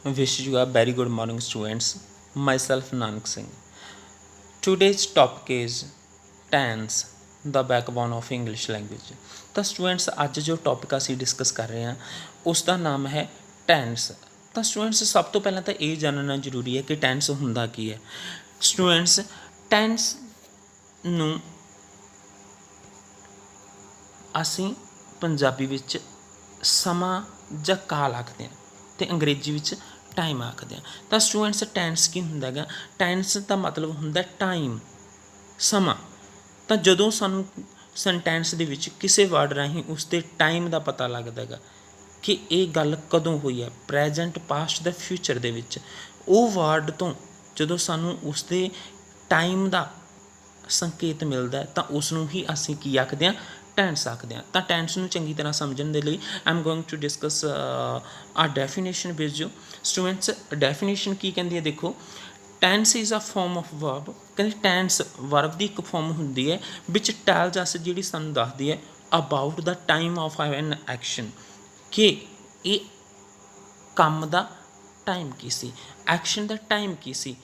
Wish you a very good morning, students. Myself, Nanak Singh. Today's topic is tense, the backbone of English language. ਤਾਂ students ਅੱਜ ਜੋ topic ਅਸੀਂ discuss ਕਰ ਰਹੇ ਹਾਂ ਉਸ ਦਾ ਨਾਮ ਹੈ ਟੈਂਸ। ਤਾਂ ਸਟੂਡੈਂਟਸ ਸਭ ਤੋਂ ਪਹਿਲਾਂ ਤਾਂ ਇਹ ਜਾਣਨਾ ਜ਼ਰੂਰੀ ਹੈ ਕਿ ਟੈਂਸ ਹੁੰਦਾ ਕੀ ਹੈ। ਸਟੂਡੈਂਟਸ ਟੈਂਸ ਨੂੰ ਅਸੀਂ ਪੰਜਾਬੀ ਵਿੱਚ ਸਮਾਂ ਜਾਂ ਕਾਲ ਆਖਦੇ ਹਾਂ ਅਤੇ ਅੰਗਰੇਜ਼ੀ ਵਿੱਚ ਟਾਈਮ ਆਖਦੇ ਹਾਂ। ਤਾਂ ਸਟੂਡੈਂਟਸ ਟੈਂਸ ਕੀ ਹੁੰਦਾ ਹੈਗਾ? ਟੈਂਸ ਦਾ ਮਤਲਬ ਹੁੰਦਾ ਟਾਈਮ, ਸਮਾਂ। ਤਾਂ ਜਦੋਂ ਸਾਨੂੰ ਸੈਂਟੈਂਸ ਦੇ ਵਿੱਚ ਕਿਸੇ ਵਰਡ ਰਾਹੀਂ ਉਸਦੇ ਟਾਈਮ ਦਾ ਪਤਾ ਲੱਗਦਾ ਹੈਗਾ ਕਿ ਇਹ ਗੱਲ ਕਦੋਂ ਹੋਈ ਹੈ, ਪ੍ਰੈਜੈਂਟ, ਪਾਸਟ ਜਾਂ ਫਿਊਚਰ ਦੇ ਵਿੱਚ, ਉਹ ਵਰਡ ਤੋਂ ਜਦੋਂ ਸਾਨੂੰ ਉਸਦੇ ਟਾਈਮ ਦਾ ਸੰਕੇਤ ਮਿਲਦਾ ਤਾਂ ਉਸ ਨੂੰ ਹੀ ਅਸੀਂ ਕੀ ਆਖਦੇ ਹਾਂ? ਟੈਂਸ ਆਖਦੇ ਹਾਂ। ਤਾਂ ਟੈਂਸ ਨੂੰ ਚੰਗੀ ਤਰ੍ਹਾਂ ਸਮਝਣ ਦੇ ਲਈ I am going to discuss a definition with you. Students definition ਕੀ ਕਹਿੰਦੀ ਹੈ? ਦੇਖੋ, tense is a form of verb. ਕਹਿੰਦੇ ਟੈਂਸ ਵਰਬ ਦੀ ਇੱਕ ਫਾਰਮ ਹੁੰਦੀ ਹੈ ਵਿਚ ਟੈਲਸ ਅਸ, ਜਿਹੜੀ ਸਾਨੂੰ ਦੱਸਦੀ ਹੈ about the time of an action, ਕਿ ਇਹ ਕੰਮ ਦਾ ਟਾਈਮ ਕੀ ਸੀ, ਐਕਸ਼ਨ ਦਾ ਟਾਈਮ ਕੀ ਸੀ।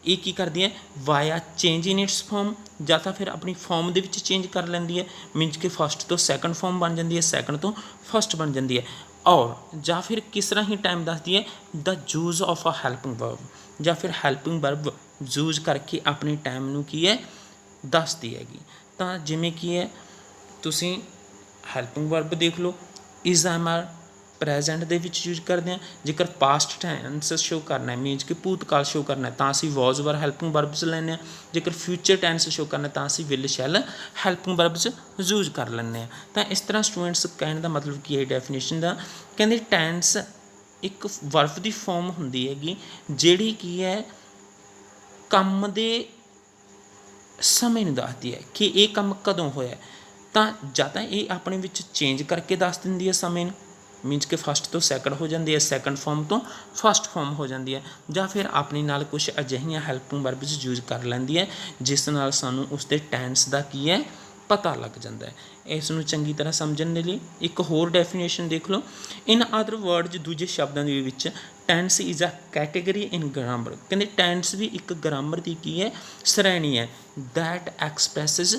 ਇਹ ਕੀ ਕਰਦੀ ਹੈ? Via change in its form, ਜਾਂ ਤਾਂ ਫਿਰ ਆਪਣੀ ਫਾਰਮ ਦੇ ਵਿੱਚ ਚੇਂਜ ਕਰ ਲੈਂਦੀ ਹੈ, ਮੀਨਸ ਕਿ ਫਸਟ ਤੋਂ ਸੈਕੰਡ ਫਾਰਮ ਬਣ ਜਾਂਦੀ ਹੈ, ਸੈਕੰਡ ਤੋਂ ਫਸਟ ਬਣ ਜਾਂਦੀ ਹੈ। ਔਰ ਜਾਂ ਫਿਰ ਕਿਸ ਤਰ੍ਹਾਂ ਹੀ ਟਾਈਮ ਦੱਸਦੀ ਹੈ? ਦਾ use of a helping verb, ਜਾਂ ਫਿਰ ਹੈਲਪਿੰਗ ਵਰਬ ਯੂਜ਼ ਕਰਕੇ ਆਪਣੀ ਟਾਈਮ ਨੂੰ ਕੀ ਹੈ? ਦੱਸਦੀ ਹੈਗੀ। ਤਾਂ ਜਿਵੇਂ ਕੀ ਹੈ, ਤੁਸੀਂ ਹੈਲਪਿੰਗ ਵਰਬ ਦੇਖ ਲਓ, ਇਜ਼ ਐਮ ਆਰ ਪ੍ਰੈਜੈਂਟ ਦੇ ਵਿੱਚ ਯੂਜ਼ ਕਰਦੇ ਹਾਂ। ਜੇਕਰ ਪਾਸਟ ਟੈਂਸ ਸ਼ੋ ਕਰਨਾ ਮੀਨਸ ਕਿ ਭੂਤਕਾਲ ਸ਼ੋ ਕਰਨਾ ਤਾਂ ਅਸੀਂ ਵਾਜ਼ ਵਰ ਹੈਲਪਿੰਗ ਵਰਬਸ ਲੈਂਦੇ ਹਾਂ। ਜੇਕਰ ਫਿਊਚਰ ਟੈਂਸ ਸ਼ੋ ਕਰਨਾ ਤਾਂ ਅਸੀਂ will shell helping verbs use ਕਰ ਲੈਂਦੇ ਹਾਂ। ਤਾਂ ਇਸ ਤਰ੍ਹਾਂ ਸਟੂਡੈਂਟਸ ਕਹਿਣ ਦਾ ਮਤਲਬ ਕੀ ਹੈ ਡੈਫੀਨੇਸ਼ਨ ਦਾ? ਕਹਿੰਦੇ ਟੈਂਸ ਇੱਕ ਵਰਬ ਦੀ ਫਾਰਮ ਹੁੰਦੀ ਹੈਗੀ ਜਿਹੜੀ ਕੀ ਹੈ ਕੰਮ ਦੇ ਸਮੇਂ ਨੂੰ ਦੱਸਦੀ ਹੈ ਕਿ ਇਹ ਕੰਮ ਕਦੋਂ ਹੋਇਆ। ਤਾਂ ਜਾਂ ਤਾਂ ਇਹ ਆਪਣੇ ਵਿੱਚ ਚੇਂਜ ਕਰਕੇ ਦੱਸ ਦਿੰਦੀ ਹੈ ਸਮੇਂ ਨੂੰ, ਮੀਨਸ ਕਿ ਫਸਟ ਤੋਂ ਸੈਕੰਡ ਹੋ ਜਾਂਦੀ ਹੈ, ਸੈਕੰਡ ਫਾਰਮ ਤੋਂ ਫਸਟ ਫਾਰਮ ਹੋ ਜਾਂਦੀ ਹੈ, ਜਾਂ ਫਿਰ ਆਪਣੇ ਨਾਲ ਕੁਛ ਅਜਿਹੀਆਂ ਹੈਲਪਿੰਗ ਵਰਬਸ ਯੂਜ਼ ਕਰ ਲੈਂਦੀ ਹੈ ਜਿਸ ਨਾਲ ਸਾਨੂੰ ਉਸਦੇ ਟੈਂਸ ਦਾ ਕੀ ਹੈ? ਪਤਾ ਲੱਗ ਜਾਂਦਾ ਹੈ। ਇਸ ਨੂੰ ਚੰਗੀ ਤਰ੍ਹਾਂ ਸਮਝਣ ਦੇ ਲਈ ਇੱਕ ਹੋਰ ਡੈਫੀਨੇਸ਼ਨ ਦੇਖ ਲਓ। ਇਨ ਅਦਰ ਵਰਡਸ, ਦੂਜੇ ਸ਼ਬਦਾਂ ਦੇ ਵਿੱਚ tense is a category in grammar. ਕਹਿੰਦੇ ਟੈਂਸ ਵੀ ਇੱਕ ਗ੍ਰਾਮਰ ਦੀ ਕੀ ਹੈ? ਸ਼੍ਰੇਣੀ ਹੈ। ਦੈਟ ਐਕਸਪ੍ਰੈਸਿਜ਼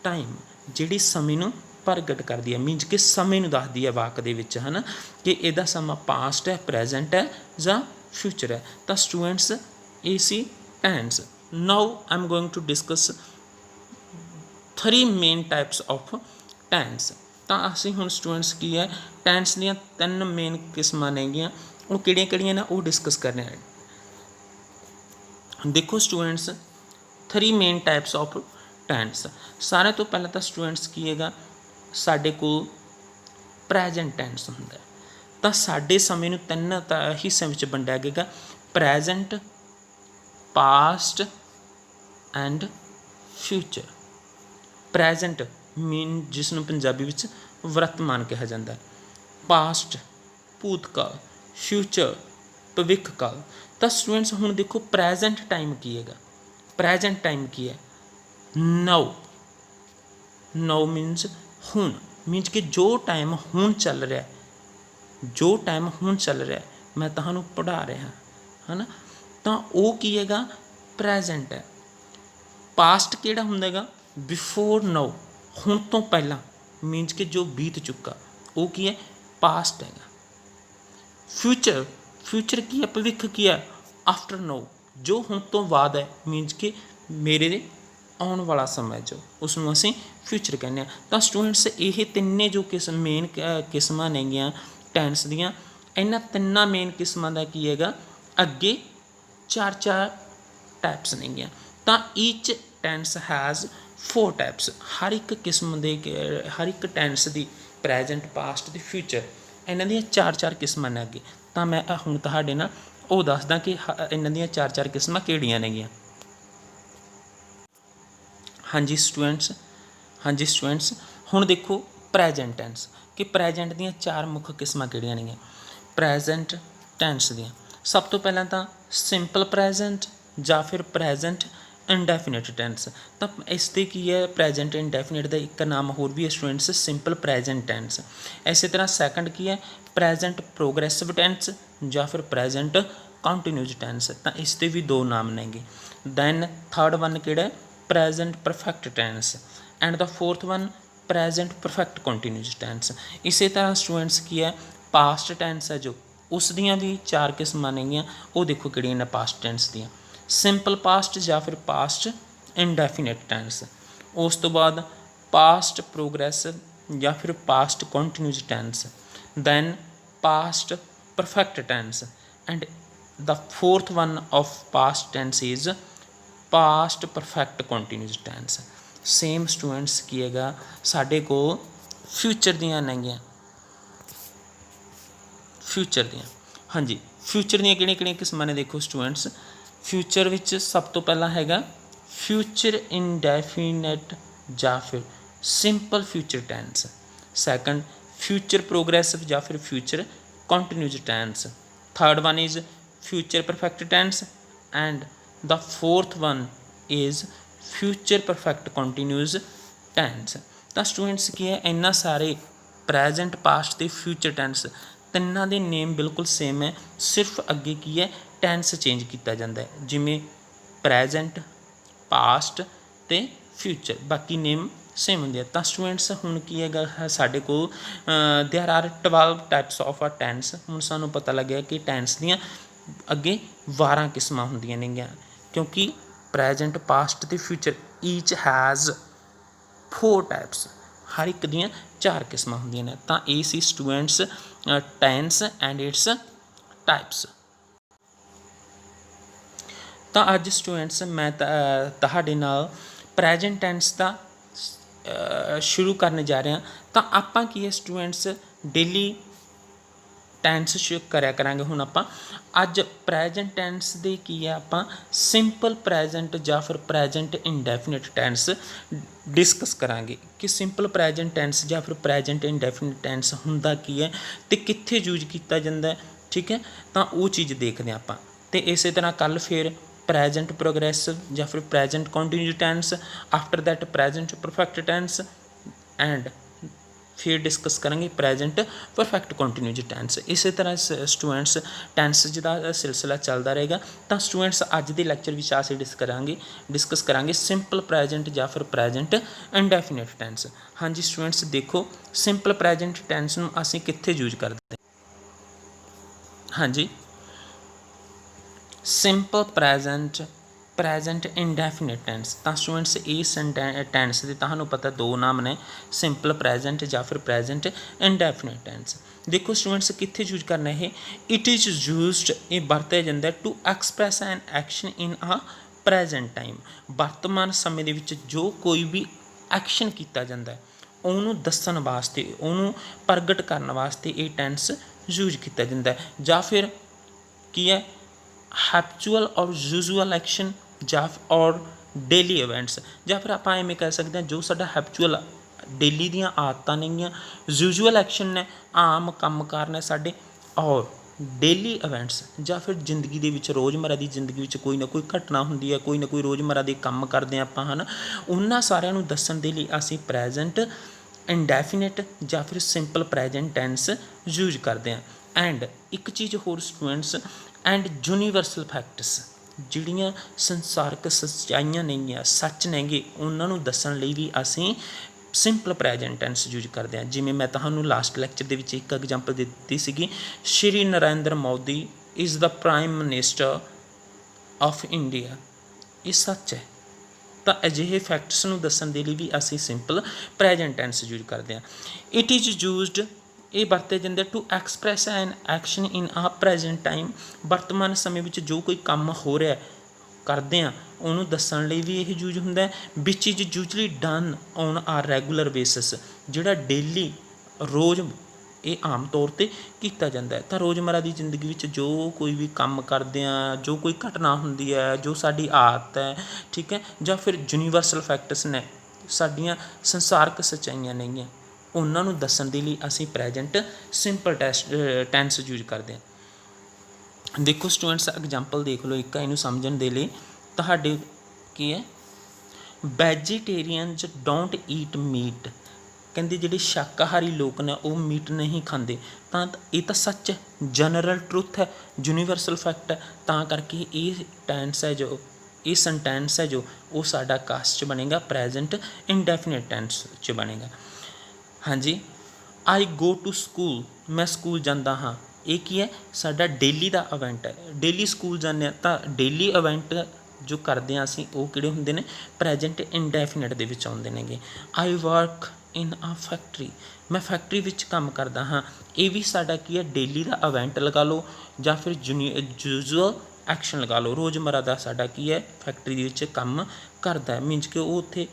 ਟਾਈਮ, ਜਿਹੜੀ ਸਮੇਂ ਨੂੰ ਪ੍ਰਗਟ ਕਰਦੀ ਹੈ, ਮੀਨਸ ਕਿ ਸਮੇਂ ਨੂੰ ਦੱਸਦੀ ਹੈ ਵਾਕ ਦੇ ਵਿੱਚ, ਹੈ ਨਾ, ਕਿ ਇਹਦਾ ਸਮਾਂ ਪਾਸਟ ਹੈ, ਪ੍ਰੈਜੈਂਟ ਹੈ ਜਾਂ ਫਿਊਚਰ ਹੈ। ਤਾਂ ਸਟੂਡੈਂਟਸ ਇਹ ਸੀ tense. Now I am going to discuss 3 main types of tense. ਤਾਂ ਅਸੀਂ ਹੁਣ ਸਟੂਡੈਂਟਸ ਕੀ ਹੈ ਟੈਂਸ ਦੀਆਂ 3 ਮੇਨ ਕਿਸਮਾਂ ਨੇਗੀਆਂ, ਉਹ ਕਿਹੜੀਆਂ ਨੇ ਉਹ ਡਿਸਕਸ ਕਰਨੇ ਹੈ। ਦੇਖੋ students 3 main types of tense. ਸਾਰਿਆਂ ਤੋਂ ਪਹਿਲਾਂ ਤਾਂ ਸਟੂਡੈਂਟਸ ਕੀ ਹੈਗਾ, ਸਾਡੇ ਕੋਲ ਪ੍ਰੈਜੈਂਟ ਟੈਂਸ ਹੁੰਦਾ। ਤਾਂ ਸਾਡੇ ਸਮੇਂ ਨੂੰ 3 ਹਿੱਸਿਆਂ ਵਿੱਚ ਵੰਡਿਆ ਗਿਆ: present, past and future. Present mean ਜਿਸ ਨੂੰ ਪੰਜਾਬੀ ਵਿੱਚ ਵਰਤਮਾਨ ਕਿਹਾ ਜਾਂਦਾ, ਪਾਸਟ ਭੂਤਕਾਲ, ਫਿਊਚਰ ਭਵਿੱਖ ਕਾਲ। ਤਾਂ ਸਟੂਡੈਂਟਸ ਹੁਣ ਦੇਖੋ ਪ੍ਰੈਜੈਂਟ ਟਾਈਮ ਕੀ ਹੈਗਾ? ਪ੍ਰੈਜੈਂਟ ਟਾਈਮ ਕੀ ਹੈ? ਨਾਓ। ਨਾਓ ਮੀਨਸ ਹੁਣ, ਮੀਨਸ ਕਿ ਜੋ ਟਾਈਮ ਹੁਣ ਚੱਲ ਰਿਹਾ, ਜੋ ਟਾਈਮ ਹੁਣ ਚੱਲ ਰਿਹਾ, ਮੈਂ ਤੁਹਾਨੂੰ ਪੜ੍ਹਾ ਰਿਹਾ, ਹੈ ਨਾ, ਤਾਂ ਉਹ ਕੀ ਹੈਗਾ? ਪ੍ਰੈਜੈਂਟ ਹੈ। ਪਾਸਟ ਕਿਹੜਾ ਹੁੰਦਾ ਹੈਗਾ? ਬਿਫੋਰ ਨਾਓ, ਹੁਣ ਤੋਂ ਪਹਿਲਾਂ, ਮੀਨਸ ਕਿ ਜੋ ਬੀਤ ਚੁੱਕਾ, ਉਹ ਕੀ ਹੈ? ਪਾਸਟ ਹੈਗਾ। ਫਿਊਚਰ, ਫਿਊਚਰ ਕੀ ਹੈ? ਭਵਿੱਖ ਕੀ ਹੈ? ਆਫਟਰ ਨਾਓ, ਜੋ ਹੁਣ ਤੋਂ ਬਾਅਦ ਹੈ, ਮੀਨਸ ਕਿ ਮੇਰੇ ਆਉਣ ਵਾਲਾ ਸਮਾਂ ਜੋ, ਉਸ ਨੂੰ ਅਸੀਂ ਫਿਊਚਰ ਕਹਿੰਦੇ ਹਾਂ। ਤਾਂ ਸਟੂਡੈਂਟਸ ਇਹ ਤਿੰਨੇ ਜੋ ਮੇਨ ਕਿਸਮਾਂ ਨੇਗੀਆਂ ਟੈਂਸ ਦੀਆਂ, ਇਹਨਾਂ 3 ਮੇਨ ਕਿਸਮਾਂ ਦਾ ਕੀ ਹੈਗਾ? ਅੱਗੇ 4 ਟਾਈਪਸ ਨੇਗੀਆਂ। ਤਾਂ ਈਚ ਟੈਂਸ ਹੈਜ਼ 4 ਟਾਈਪਸ। ਹਰ ਇੱਕ ਕਿਸਮ ਦੇ, ਹਰ ਇੱਕ ਟੈਂਸ ਦੀ ਪ੍ਰੈਜੈਂਟ, ਪਾਸਟ ਅਤੇ ਫਿਊਚਰ, ਇਹਨਾਂ ਦੀਆਂ 4 ਕਿਸਮਾਂ ਨੇ ਅੱਗੇ। ਤਾਂ ਮੈਂ ਹੁਣ ਤੁਹਾਡੇ ਨਾਲ ਉਹ ਦੱਸਦਾ ਕਿ ਇਹਨਾਂ ਦੀਆਂ 4 ਕਿਸਮਾਂ ਕਿਹੜੀਆਂ ਨੇਗੀਆਂ। ਹਾਂਜੀ ਸਟੂਡੈਂਟਸ ਹੁਣ ਦੇਖੋ ਪ੍ਰੈਜੈਂਟ ਟੈਂਸ, ਕਿ ਪ੍ਰੈਜੈਂਟ ਦੀਆਂ 4 ਮੁੱਖ ਕਿਸਮਾਂ ਕਿਹੜੀਆਂ ਨੇਗੀਆਂ ਪ੍ਰੈਜੈਂਟ ਟੈਂਸ ਦੀਆਂ। ਸਭ ਤੋਂ ਪਹਿਲਾਂ ਤਾਂ ਸਿੰਪਲ ਪ੍ਰੈਜੈਂਟ ਜਾਂ ਫਿਰ ਪ੍ਰੈਜੈਂਟ ਇੰਡੈਫੀਨਿਟ ਟੈਂਸ। ਤਾਂ ਇਸ 'ਤੇ ਕੀ ਹੈ? ਪ੍ਰੈਜੈਂਟ ਇੰਡੈਫੀਨਿਟ ਦਾ ਇੱਕ ਨਾਮ ਹੋਰ ਵੀ ਹੈ ਸਟੂਡੈਂਟਸ, ਸਿੰਪਲ ਪ੍ਰੈਜੈਂਟ ਟੈਂਸ। ਇਸੇ ਤਰ੍ਹਾਂ ਸੈਕੰਡ ਕੀ ਹੈ? ਪ੍ਰੈਜੈਂਟ ਪ੍ਰੋਗਰੈਸਿਵ ਟੈਂਸ, ਜਾਂ ਫਿਰ ਪ੍ਰੈਜੈਂਟ ਕੰਟੀਨਿਊਸ ਟੈਂਸ। ਤਾਂ ਇਸ ਦੇ ਵੀ ਦੋ ਨਾਮ ਨੇਗੇ। ਦੈਨ ਥਰਡ ਵਨ ਕਿਹੜਾ, present perfect tense, and the fourth one present perfect continuous tense. ਇਸੇ ਤਰ੍ਹਾਂ ਸਟੂਡੈਂਟਸ ਕੀ ਹੈ, ਪਾਸਟ ਟੈਂਸ ਹੈ ਜੋ, ਉਸ ਦੀਆਂ ਵੀ ਚਾਰ ਕਿਸਮਾਂ ਨੇਗੀਆਂ। ਉਹ ਦੇਖੋ ਕਿਹੜੀਆਂ ਨੇ ਪਾਸਟ ਟੈਂਸ ਦੀਆਂ, ਸਿੰਪਲ ਪਾਸਟ ਜਾਂ ਫਿਰ ਪਾਸਟ ਇੰਡੈਫੀਨਿਟ ਟੈਂਸ। ਉਸ ਤੋਂ ਬਾਅਦ ਪਾਸਟ ਪ੍ਰੋਗਰੈਸਿਵ ਜਾਂ ਫਿਰ past continuous tense, then past perfect tense, and the fourth one of past tense is past perfect continuous tense। Same students ਕੀ ਹੈਗਾ ਸਾਡੇ ਕੋਲ ਫਿਊਚਰ ਦੀਆਂ ਨੇਗੀਆਂ, ਫਿਊਚਰ ਦੀਆਂ, ਹਾਂਜੀ ਫਿਊਚਰ ਦੀਆਂ ਕਿਹੜੀਆਂ ਕਿਹੜੀਆਂ ਕਿਸਮਾਂ ਨੇ ਦੇਖੋ ਸਟੂਡੈਂਟਸ। ਫਿਊਚਰ ਵਿੱਚ ਸਭ ਤੋਂ ਪਹਿਲਾਂ ਹੈਗਾ ਫਿਊਚਰ ਇਨਡੈਫੀਨਿਟ ਜਾਂ ਫਿਰ simple future tense. Second future progressive ਜਾਂ ਫਿਰ future continuous tense. Third one is future perfect tense, and the fourth one is future perfect continuous tense। ਤਾਂ ਸਟੂਡੈਂਟਸ ਕੀ ਹੈ, ਇੰਨਾ ਸਾਰੇ ਪ੍ਰੈਜੈਂਟ ਪਾਸਟ ਅਤੇ ਫਿਊਚਰ ਟੈਂਸ ਤਿੰਨਾਂ ਦੇ ਨੇਮ ਬਿਲਕੁਲ ਸੇਮ ਹੈ, ਸਿਰਫ ਅੱਗੇ ਕੀ ਹੈ ਟੈਂਸ ਚੇਂਜ ਕੀਤਾ ਜਾਂਦਾ ਹੈ, ਜਿਵੇਂ ਪ੍ਰੈਜੈਂਟ, ਪਾਸਟ ਅਤੇ ਫਿਊਚਰ, ਬਾਕੀ ਨੇਮ ਸੇਮ ਹੁੰਦੇ ਆ। ਤਾਂ ਸਟੂਡੈਂਟਸ ਹੁਣ ਕੀ ਹੈਗਾ ਸਾਡੇ ਕੋਲ ਦੇਅਰ ਆਰ 12 ਟਾਈਪਸ ਆਫ ਆ ਟੈਂਸ। ਹੁਣ ਸਾਨੂੰ ਪਤਾ ਲੱਗਿਆ ਕਿ ਟੈਂਸ ਦੀਆਂ ਅੱਗੇ 12 ਕਿਸਮਾਂ ਹੁੰਦੀਆਂ ਨੇਗੀਆਂ, ਕਿਉਂਕਿ ਪ੍ਰੈਜੈਂਟ, ਪਾਸਟ ਅਤੇ ਫਿਊਚਰ ਈਚ ਹੈਜ਼ 4 ਟਾਈਪਸ, ਹਰ ਇੱਕ ਦੀਆਂ 4 ਕਿਸਮਾਂ ਹੁੰਦੀਆਂ ਨੇ। ਤਾਂ ਇਹ ਸੀ students tense and its types. ਤਾਂ ਅੱਜ ਸਟੂਡੈਂਟਸ ਮੈਂ ਤੁਹਾਡੇ ਨਾਲ ਪ੍ਰੈਜੈਂਟ ਟੈਂਸ ਦਾ ਸ਼ੁਰੂ ਕਰਨ ਜਾ ਰਿਹਾ। ਤਾਂ ਆਪਾਂ ਕੀ ਹੈ ਸਟੂਡੈਂਟਸ ਡੇਲੀ ਟੈਂਸ ਕਰਿਆ ਕਰਾਂਗੇ। ਹੁਣ ਆਪਾਂ ਅੱਜ ਪ੍ਰੈਜੈਂਟ ਟੈਂਸ ਦੇ ਕੀ ਹੈ, ਆਪਾਂ ਸਿੰਪਲ ਪ੍ਰੈਜੈਂਟ ਜਾਂ ਫਿਰ ਪ੍ਰੈਜੈਂਟ ਇੰਡੈਫੀਨਿਟ ਟੈਂਸ ਡਿਸਕਸ ਕਰਾਂਗੇ ਕਿ ਸਿੰਪਲ ਪ੍ਰੈਜੈਂਟ ਟੈਂਸ ਜਾਂ ਫਿਰ ਪ੍ਰੈਜੈਂਟ ਇੰਡੈਫੀਨਿਟ ਟੈਂਸ ਹੁੰਦਾ ਕੀ ਹੈ ਅਤੇ ਕਿੱਥੇ ਯੂਜ ਕੀਤਾ ਜਾਂਦਾ ਹੈ, ਠੀਕ ਹੈ। ਤਾਂ ਉਹ ਚੀਜ਼ ਦੇਖਦੇ ਹਾਂ ਆਪਾਂ। ਅਤੇ ਇਸੇ ਤਰ੍ਹਾਂ ਕੱਲ੍ਹ ਫਿਰ ਪ੍ਰੈਜੈਂਟ ਪ੍ਰੋਗਰੈਸਿਵ ਜਾਂ ਫਿਰ present continuous tense, after that present perfect tense, and ਫਿਰ ਡਿਸਕਸ ਕਰਾਂਗੇ ਪ੍ਰੈਜੈਂਟ ਪਰਫੈਕਟ ਕੰਟੀਨਿਊਸ ਟੈਂਸ। ਇਸੇ ਤਰ੍ਹਾਂ ਸਟੂਡੈਂਟਸ ਟੈਂਸ ਦਾ ਸਿਲਸਿਲਾ ਚੱਲਦਾ ਰਹੇਗਾ। ਤਾਂ ਸਟੂਡੈਂਟਸ ਅੱਜ ਦੇ ਲੈਕਚਰ ਵਿੱਚ ਅਸੀਂ ਡਿਸਕਸ ਕਰਾਂਗੇ ਸਿੰਪਲ ਪ੍ਰੈਜੈਂਟ ਜਾਂ ਫਿਰ ਪ੍ਰੈਜੈਂਟ ਇੰਡੈਫੀਨਿਟ ਟੈਂਸ। ਹਾਂਜੀ ਸਟੂਡੈਂਟਸ ਦੇਖੋ, ਸਿੰਪਲ ਪ੍ਰੈਜੈਂਟ ਟੈਂਸ ਨੂੰ ਅਸੀਂ ਕਿੱਥੇ ਯੂਜ ਕਰਦੇ ਹਾਂ। ਹਾਂਜੀ ਸਿੰਪਲ ਪ੍ਰੈਜੈਂਟ ਇੰਡੈਫੀਨਿਟ ਟੈਂਸ। ਤਾਂ ਸਟੂਡੈਂਟਸ ਇਸ ਟੈਂਸ ਦੇ ਤੁਹਾਨੂੰ ਪਤਾ ਦੋ ਨਾਮ ਨੇ, ਸਿੰਪਲ ਪ੍ਰੈਜੈਂਟ ਜਾਂ ਫਿਰ ਪ੍ਰੈਜੈਂਟ ਇੰਡੈਫੀਨਿਟ ਟੈਂਸ। ਦੇਖੋ ਸਟੂਡੈਂਟਸ ਕਿੱਥੇ ਯੂਜ ਕਰਨਾ ਇਹ, ਇਟ ਇਜ਼ ਯੂਜ਼ਡ, ਇਹ ਵਰਤਿਆ ਜਾਂਦਾ ਟੂ ਐਕਸਪ੍ਰੈਸ ਐਨ ਐਕਸ਼ਨ ਇਨ ਆ ਪ੍ਰੈਜੈਂਟ ਟਾਈਮ। ਵਰਤਮਾਨ ਸਮੇਂ ਦੇ ਵਿੱਚ ਜੋ ਕੋਈ ਵੀ ਐਕਸ਼ਨ ਕੀਤਾ ਜਾਂਦਾ ਹੈ ਉਹਨੂੰ ਦੱਸਣ ਵਾਸਤੇ, ਉਹਨੂੰ ਪ੍ਰਗਟ ਕਰਨ ਵਾਸਤੇ ਇਹ ਟੈਂਸ ਯੂਜ ਕੀਤਾ ਜਾਂਦਾ ਹੈ। ਜਾਂ ਫਿਰ ਕੀ ਹੈ ਹੈਪਚੁਅਲ ਔਰ ਯੂਜ਼ੂਅਲ ਐਕਸ਼ਨ ਜਾਂ ਔਰ ਡੇਲੀ ਇਵੈਂਟਸ, ਜਾਂ ਫਿਰ ਆਪਾਂ ਐਵੇਂ ਕਹਿ ਸਕਦੇ ਹਾਂ ਜੋ ਸਾਡਾ ਹੈਪਚੁਅਲ ਡੇਲੀ ਦੀਆਂ ਆਦਤਾਂ ਨੇਗੀਆਂ, ਯੂਜ਼ੂਅਲ ਐਕਸ਼ਨ ਨੇ ਆਮ ਕੰਮਕਾਰ ਨੇ ਸਾਡੇ, ਔਰ ਡੇਲੀ ਇਵੈਂਟਸ ਜਾਂ ਫਿਰ ਜ਼ਿੰਦਗੀ ਦੇ ਵਿੱਚ ਰੋਜ਼ਮर्रा ਦੀ ਜ਼ਿੰਦਗੀ ਵਿੱਚ ਕੋਈ ਨਾ ਕੋਈ ਘਟਨਾ ਹੁੰਦੀ ਹੈ, ਕੋਈ ਨਾ ਕੋਈ ਰੋਜ਼ਮर्रा ਦੇ ਕੰਮ ਕਰਦੇ ਹਾਂ ਆਪਾਂ, ਹੈ ਨਾ, ਉਹਨਾਂ ਸਾਰਿਆਂ ਨੂੰ ਦੱਸਣ ਦੇ ਲਈ ਅਸੀਂ ਪ੍ਰੈਜੈਂਟ ਇੰਡੈਫੀਨਿਟ ਜਾਂ ਫਿਰ ਸਿੰਪਲ ਪ੍ਰੈਜੈਂਟ ਟੈਂਸ ਯੂਜ ਕਰਦੇ ਹਾਂ। ਐਂਡ ਇੱਕ ਚੀਜ਼ ਹੋਰ ਸਟੂਡੈਂਟਸ, ਐਂਡ ਯੂਨੀਵਰਸਲ ਫੈਕਟਸ, ਜਿਹੜੀਆਂ ਸੰਸਾਰਕ ਸੱਚਾਈਆਂ ਨੇਗੀਆਂ, ਸੱਚ ਨੇਗੇ, ਉਹਨਾਂ ਨੂੰ ਦੱਸਣ ਲਈ ਵੀ ਅਸੀਂ ਸਿੰਪਲ ਪ੍ਰੈਜੈਂਟ ਟੈਂਸ ਯੂਜ ਕਰਦੇ ਹਾਂ। ਜਿਵੇਂ ਮੈਂ ਤੁਹਾਨੂੰ ਲਾਸਟ ਲੈਕਚਰ ਦੇ ਵਿੱਚ ਇੱਕ ਐਗਜਾਮਪਲ ਦਿੱਤੀ ਸੀਗੀ, Shri Narendra Modi is the prime minister of India, ਇਹ ਸੱਚ ਹੈ। ਤਾਂ ਅਜਿਹੇ ਫੈਕਟਸ ਨੂੰ ਦੱਸਣ ਦੇ ਲਈ ਵੀ ਅਸੀਂ ਸਿੰਪਲ ਪ੍ਰੈਜੈਂਟ ਟੈਂਸ ਯੂਜ ਕਰਦੇ ਹਾਂ। ਇਟ ਇਜ਼ ਯੂਜ਼ਡ, ਇਹ ਵਰਤੇ ਜਾਂਦੇ ਟੂ ਐਕਸਪ੍ਰੈਸ ਐਨ ਐਕਸ਼ਨ ਇਨ ਆ ਪ੍ਰੈਜੈਂਟ ਟਾਈਮ, ਵਰਤਮਾਨ ਸਮੇਂ ਵਿੱਚ ਜੋ ਕੋਈ ਕੰਮ ਹੋ ਰਿਹਾ ਕਰਦੇ ਹਾਂ ਉਹਨੂੰ ਦੱਸਣ ਲਈ ਵੀ ਇਹ ਯੂਜ ਹੁੰਦਾ ਹੈ। ਵਿਚ ਇਜ਼ ਯੂਜਲੀ ਡਨ ਔਨ ਆ ਰੈਗੂਲਰ ਬੇਸਿਸ, ਜਿਹੜਾ ਡੇਲੀ ਰੋਜ਼ ਇਹ ਆਮ ਤੌਰ 'ਤੇ ਕੀਤਾ ਜਾਂਦਾ ਹੈ। ਤਾਂ ਰੋਜ਼ਮर्रा ਦੀ ਜ਼ਿੰਦਗੀ ਵਿੱਚ ਜੋ ਕੋਈ ਵੀ ਕੰਮ ਕਰਦੇ ਹਾਂ, ਜੋ ਕੋਈ ਘਟਨਾ ਹੁੰਦੀ ਹੈ, ਜੋ ਸਾਡੀ ਆਦਤ ਹੈ, ਠੀਕ ਹੈ, ਜਾਂ ਫਿਰ ਯੂਨੀਵਰਸਲ ਫੈਕਟਸ ਨੇ, ਸਾਡੀਆਂ ਸੰਸਾਰਕ ਸੱਚਾਈਆਂ ਨੇਗੀਆਂ, ਉਹਨਾਂ ਨੂੰ ਦੱਸਣ ਦੇ ਲਈ ਅਸੀਂ ਪ੍ਰੈਜੈਂਟ ਸਿੰਪਲ ਟੈਂਸ ਯੂਜ ਕਰਦੇ ਹਾਂ। ਦੇਖੋ ਸਟੂਡੈਂਟਸ ਐਗਜਾਮਪਲ ਦੇਖ ਲਓ ਇੱਕ, ਇਹਨੂੰ ਸਮਝਣ ਦੇ ਲਈ ਤੁਹਾਡੇ ਕੀ ਹੈ, ਵੈਜੀਟੇਰੀਅਨਸ ਡੋਂਟ ਈਟ ਮੀਟ, ਕਹਿੰਦੇ ਜਿਹੜੇ ਸ਼ਾਕਾਹਾਰੀ ਲੋਕ ਨੇ ਉਹ ਮੀਟ ਨਹੀਂ ਖਾਂਦੇ, ਤਾਂ ਇਹ ਤਾਂ ਸੱਚ ਹੈ, ਜਨਰਲ ਟਰੁੱਥ ਹੈ, ਯੂਨੀਵਰਸਲ ਫੈਕਟ ਹੈ। ਤਾਂ ਕਰਕੇ ਇਹ ਟੈਂਸ ਹੈ ਜੋ ਇਹ ਸੈਂਟੈਂਸ ਹੈ ਜੋ ਉਹ ਸਾਡਾ ਕਾਸਟ 'ਚ ਬਣੇਗਾ, ਪ੍ਰੈਜੈਂਟ ਇੰਡੈਫੀਨਿਟ ਟੈਂਸ 'ਚ ਬਣੇਗਾ। ਹਾਂਜੀ, ਆਈ ਗੋ ਟੂ ਸਕੂਲ, ਮੈਂ ਸਕੂਲ ਜਾਂਦਾ ਹਾਂ। ਇਹ ਕੀ ਹੈ, ਸਾਡਾ ਡੇਲੀ ਦਾ ਇਵੈਂਟ ਹੈ। ਡੇਲੀ ਸਕੂਲ ਜਾਂਦੇ ਹਾਂ ਤਾਂ ਡੇਲੀ ਇਵੈਂਟ ਜੋ ਕਰਦੇ ਹਾਂ ਅਸੀਂ ਉਹ ਕਿਹੜੇ ਹੁੰਦੇ ਨੇ, ਪ੍ਰੈਜੈਂਟ ਇੰਡੈਫੀਨਿਟ ਦੇ ਵਿੱਚ ਆਉਂਦੇ ਨੇਗੇ। ਆਈ ਵਰਕ ਇਨ ਆ ਫੈਕਟਰੀ, ਮੈਂ ਫੈਕਟਰੀ ਵਿੱਚ ਕੰਮ ਕਰਦਾ ਹਾਂ। ਇਹ ਵੀ ਸਾਡਾ ਕੀ ਹੈ, ਡੇਲੀ ਦਾ ਇਵੈਂਟ ਲਗਾ ਲਓ ਜਾਂ ਫਿਰ ਯੂਜੂਅਲ ਐਕਸ਼ਨ ਲਗਾ ਲਓ। ਰੋਜ਼ਮਰਾ ਦਾ ਸਾਡਾ ਕੀ ਹੈ, ਫੈਕਟਰੀ ਦੇ ਵਿੱਚ ਕੰਮ ਕਰਦਾ ਹੈ, ਮੀਨਸ ਕਿ ਉਹ ਉੱਥੇ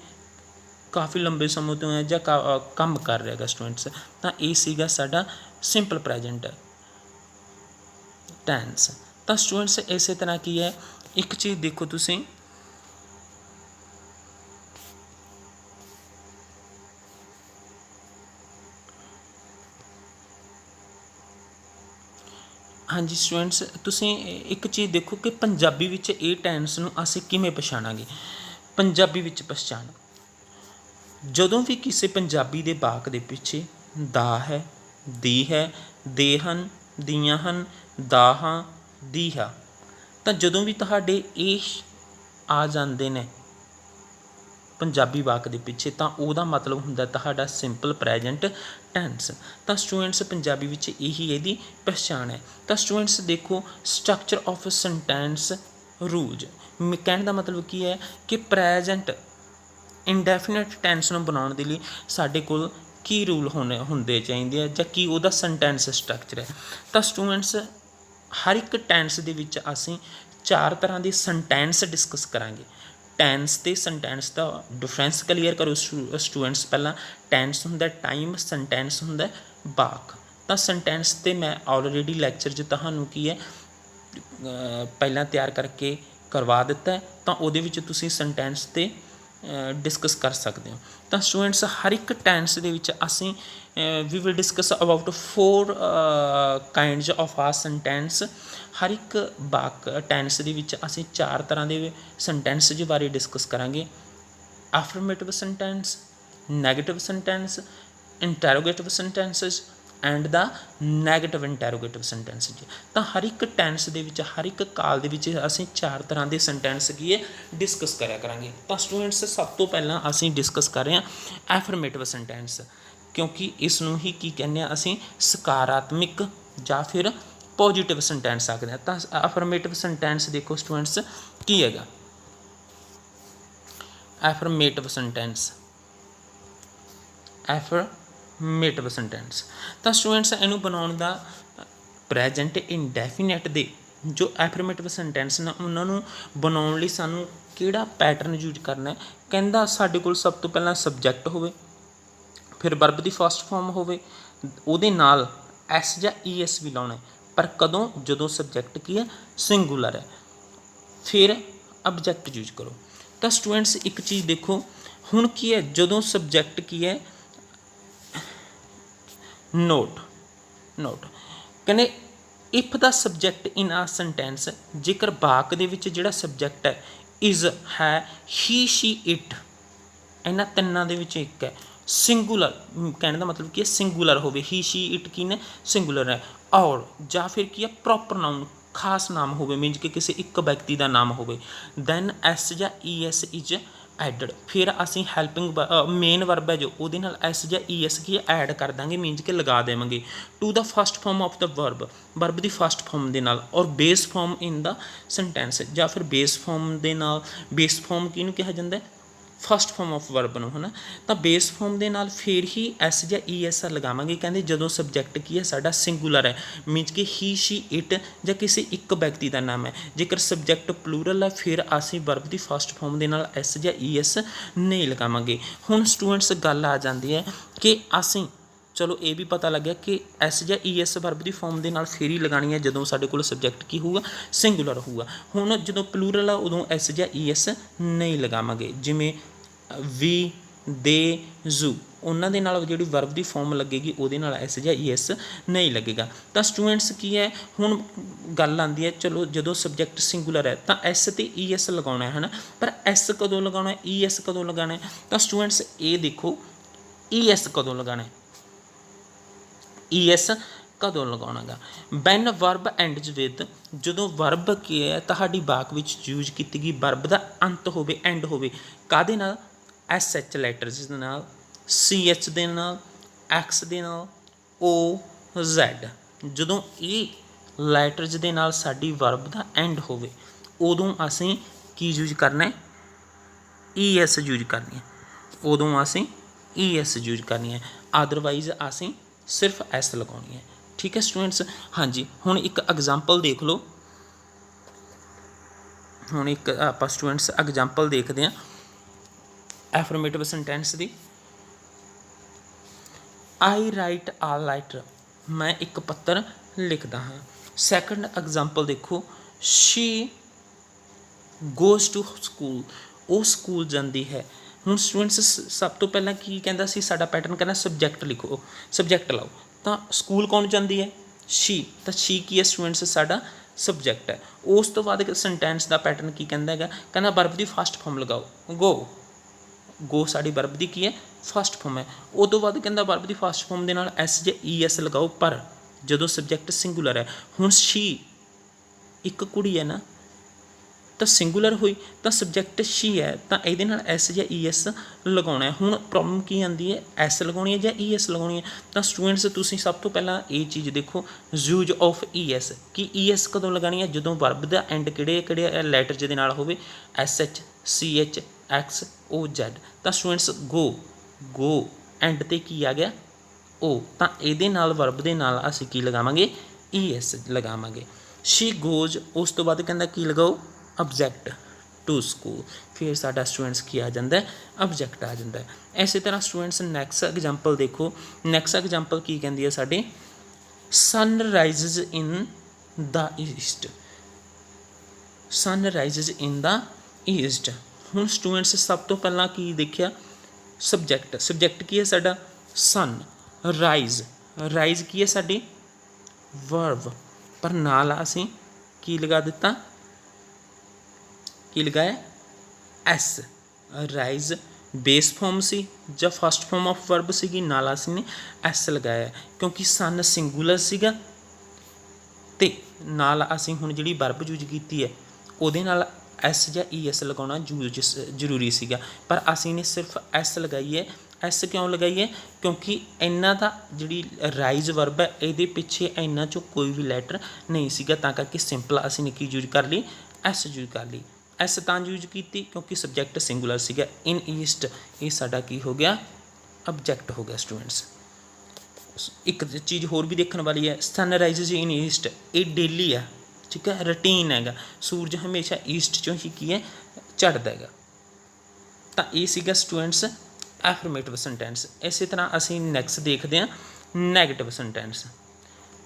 ਕਾਫੀ ਲੰਬੇ ਸਮੇਂ ਤੋਂ ਹੈ ਜਾਂ ਕੰਮ ਕਰ ਰਿਹਾ ਹੈਗਾ ਸਟੂਡੈਂਟਸ। ਤਾਂ ਇਹ ਸੀਗਾ ਸਾਡਾ ਸਿੰਪਲ ਪ੍ਰੈਜੈਂਟ ਟੈਂਸ। ਤਾਂ ਸਟੂਡੈਂਟਸ ਇਸੇ ਤਰ੍ਹਾਂ ਕੀ ਹੈ, ਇੱਕ ਚੀਜ਼ ਦੇਖੋ ਤੁਸੀਂ, ਹਾਂਜੀ ਸਟੂਡੈਂਟਸ ਤੁਸੀਂ ਇੱਕ ਚੀਜ਼ ਦੇਖੋ ਕਿ ਪੰਜਾਬੀ ਵਿੱਚ ਇਹ ਟੈਂਸ ਨੂੰ ਅਸੀਂ ਕਿਵੇਂ ਪਛਾਣਾਂਗੇ। ਪੰਜਾਬੀ ਵਿੱਚ ਪਛਾਣ, ਜਦੋਂ ਵੀ ਕਿਸੇ ਪੰਜਾਬੀ ਦੇ ਵਾਕ ਦੇ ਪਿੱਛੇ ਦਾ ਹੈ, ਦੀ ਹੈ, ਦੇ ਹਨ, ਦੀਆਂ ਹਨ, ਦਾ ਹਾਂ, ਦੀ ਹਾਂ, ਤਾਂ ਜਦੋਂ ਵੀ ਤੁਹਾਡੇ ਇਹ ਆ ਜਾਂਦੇ ਨੇ ਪੰਜਾਬੀ ਵਾਕ ਦੇ ਪਿੱਛੇ, ਤਾਂ ਉਹਦਾ ਮਤਲਬ ਹੁੰਦਾ ਤੁਹਾਡਾ ਸਿੰਪਲ ਪ੍ਰੈਜੈਂਟ ਟੈਂਸ। ਤਾਂ ਸਟੂਡੈਂਟਸ ਪੰਜਾਬੀ ਵਿੱਚ ਇਹੀ ਇਹਦੀ ਪਛਾਣ ਹੈ। ਤਾਂ ਸਟੂਡੈਂਟਸ ਦੇਖੋ, ਸਟਰਕਚਰ ਆਫ ਸੈਂਟੈਂਸ ਰੂਲਜ਼, ਕਹਿਣ ਦਾ ਮਤਲਬ ਕੀ ਹੈ ਕਿ ਪ੍ਰੈਜੈਂਟ ਇੰਡੈਫੀਨਿਟ ਟੈਂਸ ਨੂੰ ਬਣਾਉਣ ਦੇ ਲਈ ਸਾਡੇ ਕੋਲ ਕੀ ਰੂਲ ਹੁੰਦੇ ਚਾਹੀਦੇ ਆ ਜਾਂ ਕੀ ਉਹਦਾ ਸੈਂਟੈਂਸ ਸਟਰਕਚਰ ਹੈ। ਤਾਂ ਸਟੂਡੈਂਟਸ ਹਰ ਇੱਕ ਟੈਂਸ ਦੇ ਵਿੱਚ ਅਸੀਂ 4 ਤਰ੍ਹਾਂ ਦੇ ਸੈਂਟੈਂਸ ਡਿਸਕਸ ਕਰਾਂਗੇ। ਟੈਂਸ ਅਤੇ ਸੈਂਟੈਂਸ ਦਾ ਡਿਫਰੈਂਸ ਕਲੀਅਰ ਕਰੋ ਸਟੂਡੈਂਟਸ। ਪਹਿਲਾਂ ਟੈਂਸ ਹੁੰਦਾ ਟਾਈਮ, ਸੈਂਟੈਂਸ ਹੁੰਦਾ ਵਾਕ। ਤਾਂ ਸੈਂਟੈਂਸ 'ਤੇ ਮੈਂ ਆਲਰੇਡੀ ਲੈਕਚਰ 'ਚ ਤੁਹਾਨੂੰ ਕੀ ਹੈ ਪਹਿਲਾਂ ਤਿਆਰ ਕਰਕੇ ਕਰਵਾ ਦਿੱਤਾ, ਤਾਂ ਉਹਦੇ ਵਿੱਚ ਤੁਸੀਂ ਸੈਂਟੈਂਸ 'ਤੇ ਡਿਸਕਸ ਕਰ ਸਕਦੇ ਹੋ। ਤਾਂ ਸਟੂਡੈਂਟਸ ਹਰ ਇੱਕ ਟੈਂਸ ਦੇ ਵਿੱਚ ਅਸੀਂ we will discuss about 4 kinds of a sentence. ਹਰ ਇੱਕ ਵਾਕ ਟੈਂਸ ਦੇ ਵਿੱਚ ਅਸੀਂ 4 ਤਰ੍ਹਾਂ ਦੇ ਸੈਂਟੈਂਸ ਦੇ ਬਾਰੇ ਡਿਸਕਸ ਕਰਾਂਗੇ। Affirmative sentence, negative sentence, interrogative sentences and the negative interrogative sentence ਜੀ। ਤਾਂ ਹਰ ਇੱਕ ਟੈਂਸ ਦੇ ਵਿੱਚ, ਹਰ ਇੱਕ ਕਾਲ ਦੇ ਵਿੱਚ ਅਸੀਂ 4 ਤਰ੍ਹਾਂ ਦੇ ਸੈਂਟੈਂਸ ਕੀ ਹੈ ਡਿਸਕਸ ਕਰਿਆ ਕਰਾਂਗੇ। ਤਾਂ ਸਟੂਡੈਂਟਸ ਸਭ ਤੋਂ ਪਹਿਲਾਂ ਅਸੀਂ ਡਿਸਕਸ ਕਰ ਰਹੇ ਹਾਂ ਐਫਰਮੇਟਿਵ ਸੈਂਟੈਂਸ, ਕਿਉਂਕਿ ਇਸ ਨੂੰ ਹੀ ਕੀ ਕਹਿੰਦੇ ਹਾਂ ਅਸੀਂ, ਸਕਾਰਾਤਮਕ ਜਾਂ ਫਿਰ ਪੋਜੀਟਿਵ ਸੈਂਟੈਂਸ ਆਖਦੇ ਹਾਂ। ਤਾਂ ਐਫਰਮੇਟਿਵ ਸੈਂਟੈਂਸ ਦੇਖੋ ਸਟੂਡੈਂਟਸ ਕੀ ਹੈਗਾ, ਐਫਰਮੇਟਿਵ ਸੈਂਟੈਂਸ, ਐਫਰਮੇਟਿਵ ਸੈਂਟੈਂਸ। ਤਾਂ ਸਟੂਡੈਂਟਸ ਇਹਨੂੰ ਬਣਾਉਣ ਦਾ ਪ੍ਰੈਜੈਂਟ ਇੰਡੈਫੀਨਿਟ ਦੇ ਜੋ ਐਫਰਮੇਟਿਵ ਸੈਂਟੈਂਸ ਨੇ ਉਹਨਾਂ ਨੂੰ ਬਣਾਉਣ ਲਈ ਸਾਨੂੰ ਕਿਹੜਾ ਪੈਟਰਨ ਯੂਜ ਕਰਨਾ ਹੈ। ਕਹਿੰਦਾ ਸਾਡੇ ਕੋਲ ਸਭ ਤੋਂ ਪਹਿਲਾਂ ਸਬਜੈਕਟ ਹੋਵੇ, ਫਿਰ ਵਰਬ ਦੀ ਫਸਟ ਫਾਰਮ ਹੋਵੇ, ਉਹਦੇ ਨਾਲ ਐਸ ਜਾਂ ਈ ਐਸ ਵੀ ਲਾਉਣਾ, ਪਰ ਕਦੋਂ, ਜਦੋਂ ਸਬਜੈਕਟ ਕੀ ਹੈ ਸਿੰਗੂਲਰ ਹੈ। ਫਿਰ ਆਬਜੈਕਟ ਯੂਜ ਕਰੋ। ਤਾਂ ਸਟੂਡੈਂਟਸ ਇੱਕ ਚੀਜ਼ ਦੇਖੋ, ਹੁਣ ਕੀ ਹੈ, ਜਦੋਂ ਸਬਜੈਕਟ ਕੀ ਹੈ ਨੋਟ ਕਹਿੰਦੇ ਇਫ ਦਾ ਸਬਜੈਕਟ ਇਨ ਆ ਸੈਂਟੈਂਸ, ਜੇਕਰ ਵਾਕ ਦੇ ਵਿੱਚ ਜਿਹੜਾ ਸਬਜੈਕਟ ਹੈ ਇਜ਼ ਹੈ, ਹੀ ਸ਼ੀ ਇਟ, ਇਹਨਾਂ ਤਿੰਨਾਂ ਦੇ ਵਿੱਚ ਇੱਕ ਹੈ, ਸਿੰਗੂਲਰ ਕਹਿਣ ਦਾ ਮਤਲਬ ਕੀ ਹੈ ਸਿੰਗੂਲਰ ਹੋਵੇ, ਹੀ ਸ਼ੀ ਇਟ ਕੀ ਨੇ ਸਿੰਗੂਲਰ ਹੈ, ਔਰ ਜਾਂ ਫਿਰ ਕੀ ਹੈ ਪ੍ਰੋਪਰ ਨਾਊਨ ਖਾਸ ਨਾਮ ਹੋਵੇ, ਮੀਨਸ ਕਿ ਕਿਸੇ ਇੱਕ ਵਿਅਕਤੀ ਦਾ ਨਾਮ ਹੋਵੇ, ਦੈਨ ਐਸ ਜਾਂ ਈ ਐਸ ਇਜ ਐਡਡ। ਫਿਰ ਅਸੀਂ ਹੈਲਪਿੰਗ ਮੇਨ ਵਰਬ ਹੈ ਜੋ ਉਹਦੇ ਨਾਲ ਐਸ ਜਾਂ ਈ ਐਸ ਕੀ ਐਡ ਕਰ ਦਾਂਗੇ, ਮੀਨਸ ਕਿ ਲਗਾ ਦੇਵਾਂਗੇ to the first form of the verb ਦੀ ਫਸਟ ਫਾਰਮ ਦੇ ਨਾਲ, or base form in the sentence, ਜਾਂ ਫਿਰ ਬੇਸ ਫਾਰਮ ਦੇ ਨਾਲ, ਬੇਸ ਫਾਰਮ ਕਿਹਨੂੰ ਕਿਹਾ ਜਾਂਦਾ ਫਸਟ ਫਾਰਮ ਆਫ ਵਰਬ ਨੂੰ, ਹੈ ਨਾ। ਤਾਂ ਬੇਸ ਫਾਰਮ ਦੇ ਨਾਲ ਫਿਰ ਹੀ ਐਸ ਜਾਂ ਈ ਐਸ ਲਗਾਵਾਂਗੇ। ਕਹਿੰਦੇ ਜਦੋਂ ਸਬਜੈਕਟ ਕੀ ਹੈ ਸਾਡਾ ਸਿੰਗੂਲਰ ਹੈ, ਮੀਨਸ ਕਿ ਹੀ ਸ਼ੀ ਇਟ ਜਾਂ ਕਿਸੇ ਇੱਕ ਵਿਅਕਤੀ ਦਾ ਨਾਮ ਹੈ। ਜੇਕਰ ਸਬਜੈਕਟ ਪਲੂਰਲ ਹੈ ਫਿਰ ਅਸੀਂ ਵਰਬ ਦੀ ਫਸਟ ਫਾਰਮ ਦੇ ਨਾਲ ਐਸ ਜਾਂ ਈ ਐਸ ਨਹੀਂ ਲਗਾਵਾਂਗੇ। ਹੁਣ ਸਟੂਡੈਂਟਸ ਗੱਲ ਆ ਜਾਂਦੀ ਹੈ ਕਿ ਅਸੀਂ, ਚਲੋ ਇਹ ਵੀ ਪਤਾ ਲੱਗਿਆ ਕਿ ਐਸ ਜਾਂ ਈ ਐਸ ਵਰਬ ਦੀ ਫਾਰਮ ਦੇ ਨਾਲ ਫਿਰ ਹੀ ਲਗਾਉਣੀ ਹੈ ਜਦੋਂ ਸਾਡੇ ਕੋਲ ਸਬਜੈਕਟ ਕੀ ਹੋਊਗਾ ਸਿੰਗੂਲਰ ਹੋਊਗਾ। ਹੁਣ ਜਦੋਂ ਪਲੂਰਲ ਆ ਉਦੋਂ ਐਸ ਜਾਂ ਈ ਐਸ ਨਹੀਂ ਲਗਾਵਾਂਗੇ, ਜਿਵੇਂ ਵੀ, ਦੇ, ਜ਼ੂ, ਉਹਨਾਂ ਦੇ ਨਾਲ ਜਿਹੜੀ ਵਰਬ ਦੀ ਫਾਰਮ ਲੱਗੇਗੀ ਉਹਦੇ ਨਾਲ ਐਸ ਜਾਂ ਈ ਐਸ ਨਹੀਂ ਲੱਗੇਗਾ। ਤਾਂ ਸਟੂਡੈਂਟਸ ਕੀ ਹੈ, ਹੁਣ ਗੱਲ ਆਉਂਦੀ ਹੈ ਚਲੋ ਜਦੋਂ ਸਬਜੈਕਟ ਸਿੰਗੂਲਰ ਹੈ ਤਾਂ ਐਸ ਅਤੇ ਈ ਐਸ ਲਗਾਉਣਾ ਹੈ ਨਾ, ਪਰ ਐਸ ਕਦੋਂ ਲਗਾਉਣਾ, ਈ ਐਸ ਕਦੋਂ ਲਗਾਉਣਾ। ਤਾਂ ਸਟੂਡੈਂਟਸ ਇਹ ਦੇਖੋ, ई एस कदों लगाना है, ई एस कदों लगाना गा। वैन वर्ब एंडज विद, ਜਦੋਂ ਵਰਬ ਕੀ ਹੈ ਤੁਹਾਡੀ ਵਾਕ ਵਿੱਚ ਯੂਜ ਕੀਤੀ ਗਈ ਵਰਬ ਦਾ ਅੰਤ ਹੋਵੇ, ਐਂਡ ਹੋਵੇ ਕਾਹਦੇ ਨਾਲ, ਐਸ ਐਚ ਲੈਟਰਸ ਦੇ ਨਾਲ, ਸੀ ਐਚ ਦੇ ਨਾਲ, ਐਕਸ ਦੇ ਨਾਲ, ਓ ਜ਼ੈਡ। ਜਦੋਂ ਇਹ ਲੈਟਰਸ ਦੇ ਨਾਲ ਸਾਡੀ ਵਰਬ ਦਾ ਐਂਡ ਹੋਵੇ ਉਦੋਂ ਅਸੀਂ ਕੀ ਯੂਜ ਕਰਨਾ ਹੈ, ਈ ਐਸ ਯੂਜ ਕਰਨੀ ਹੈ, ਉਦੋਂ ਅਸੀਂ ਈ ਐਸ ਯੂਜ ਕਰਨੀ ਹੈ, ਅਦਰਵਾਈਜ਼ ਅਸੀਂ ਸਿਰਫ ਐਸ ਲਗਾਉਣੀ ਹੈ। ठीक है स्टूडेंट्स, हाँ जी हुण एक एग्जाम्पल देख लो, हुण एक आपां स्टूडेंट्स एग्जाम्पल देखते हैं एफर्मेटिव सेंटेंस दी। आई राइट आ लेटर, मैं एक पत्र लिखदा हाँ। सैकंड एग्जाम्पल देखो, शी गोज़ टू स्कूल, वो स्कूल जाती है। हुण स्टूडेंट्स सब तो पहला की कहंदा सी, साडा पैटर्न कहना सबजैक्ट लिखो, सबजैक्ट लाओ। तो स्कूल कौन जाती है, शी, तो शी की है स्टूडेंट्स साडा सबजैक्ट है। उस तो बाद सेंटेंस का पैटर्न की कहता है, कहना वर्ब की फस्ट फॉर्म लगाओ, गो, गो साड़ी वर्ब की है फस्ट फॉर्म है। उस तो बाद कहता वर्ब की फस्ट फॉर्म के नाल एस जे ई एस लगाओ, पर जो सबजैक्ट सिंगुलर है, हुण शी एक कुड़ी है ना, तो सिंगुलर हुई तो सबजैक्ट शी है, तो ये एस या ई एस लगाना है। हुण प्रॉब्लम की आती है, एस लगानी है या ई एस लगानी है। तो स्टूडेंट्स तुसीं सब तो पहला ये चीज़ देखो, यूज ऑफ ई एस, कि ई एस कदों लगानी है, जो वर्ब का एंड किहड़े लैटर दे नाल होवे, S H, C H, X, O Z. तो स्टूडेंट्स गो, गो एंड ते की आ गया ओ, तो ये वर्ब के नाल असीं की लगावांगे, ई एस लगावांगे। शी गोज, उस तो बाद कहंदा की लगाओ, ऑब्जैक्ट टू स्कूल, फिर साडा स्टूडेंट्स की आ जाता है, ऑब्जैक्ट आ जाता है। इस तरह स्टूडेंट्स नैक्सट एग्जाम्पल देखो, नैक्सट एग्जाम्पल की कहती है साढ़े, sun rises in the east, sun rises in the east. हुण स्टूडेंट्स सब तो पहला की देखिया, सबजैक्ट, सबजैक्ट की है साडा सन, राइज, राइज की है साडी वर्ब, पर नाल असीं की लगा दिता, की लगाया एस, राइज बेस फॉर्म सी या फस्ट फॉर्म ऑफ वर्ब सी, नाल असीं ने एस लगाया क्योंकि सन सिंगुलर सीगा, ते नाल असीं हुण जिहड़ी वर्ब यूज कीती है उहदे नाल एस या ई एस लगाउणा जरूरी सीगा, पर असीं ने सिर्फ एस लगाई है। एस क्यों लगाई है, क्योंकि इन्हां दा जिहड़ी राइज वर्ब है इहदे पिछे इन्हां चों कोई भी लैटर नहीं सीगा, तां करके सिंपल असीं ने की यूज कर ली, एस यूज कर ली। एस तां यूज की क्योंकि सबजैक्ट सिंगुलर सीगा, इन ईस्ट ये साडा की हो गया, ऑब्जैक्ट हो गया। स्टूडेंट्स एक चीज़ होर भी देखने वाली है, सन राइजिज इन ईस्ट, ये डेली है, ठीक है, रूटीन हैगा, सूरज हमेशा ईस्ट चों ही की है चढ़ता है। तो ये सीगा स्टूडेंट्स एफर्मेटिव सेंटेंस। इस तरह असीं नैक्सट देखते हैं नैगेटिव सेंटेंस।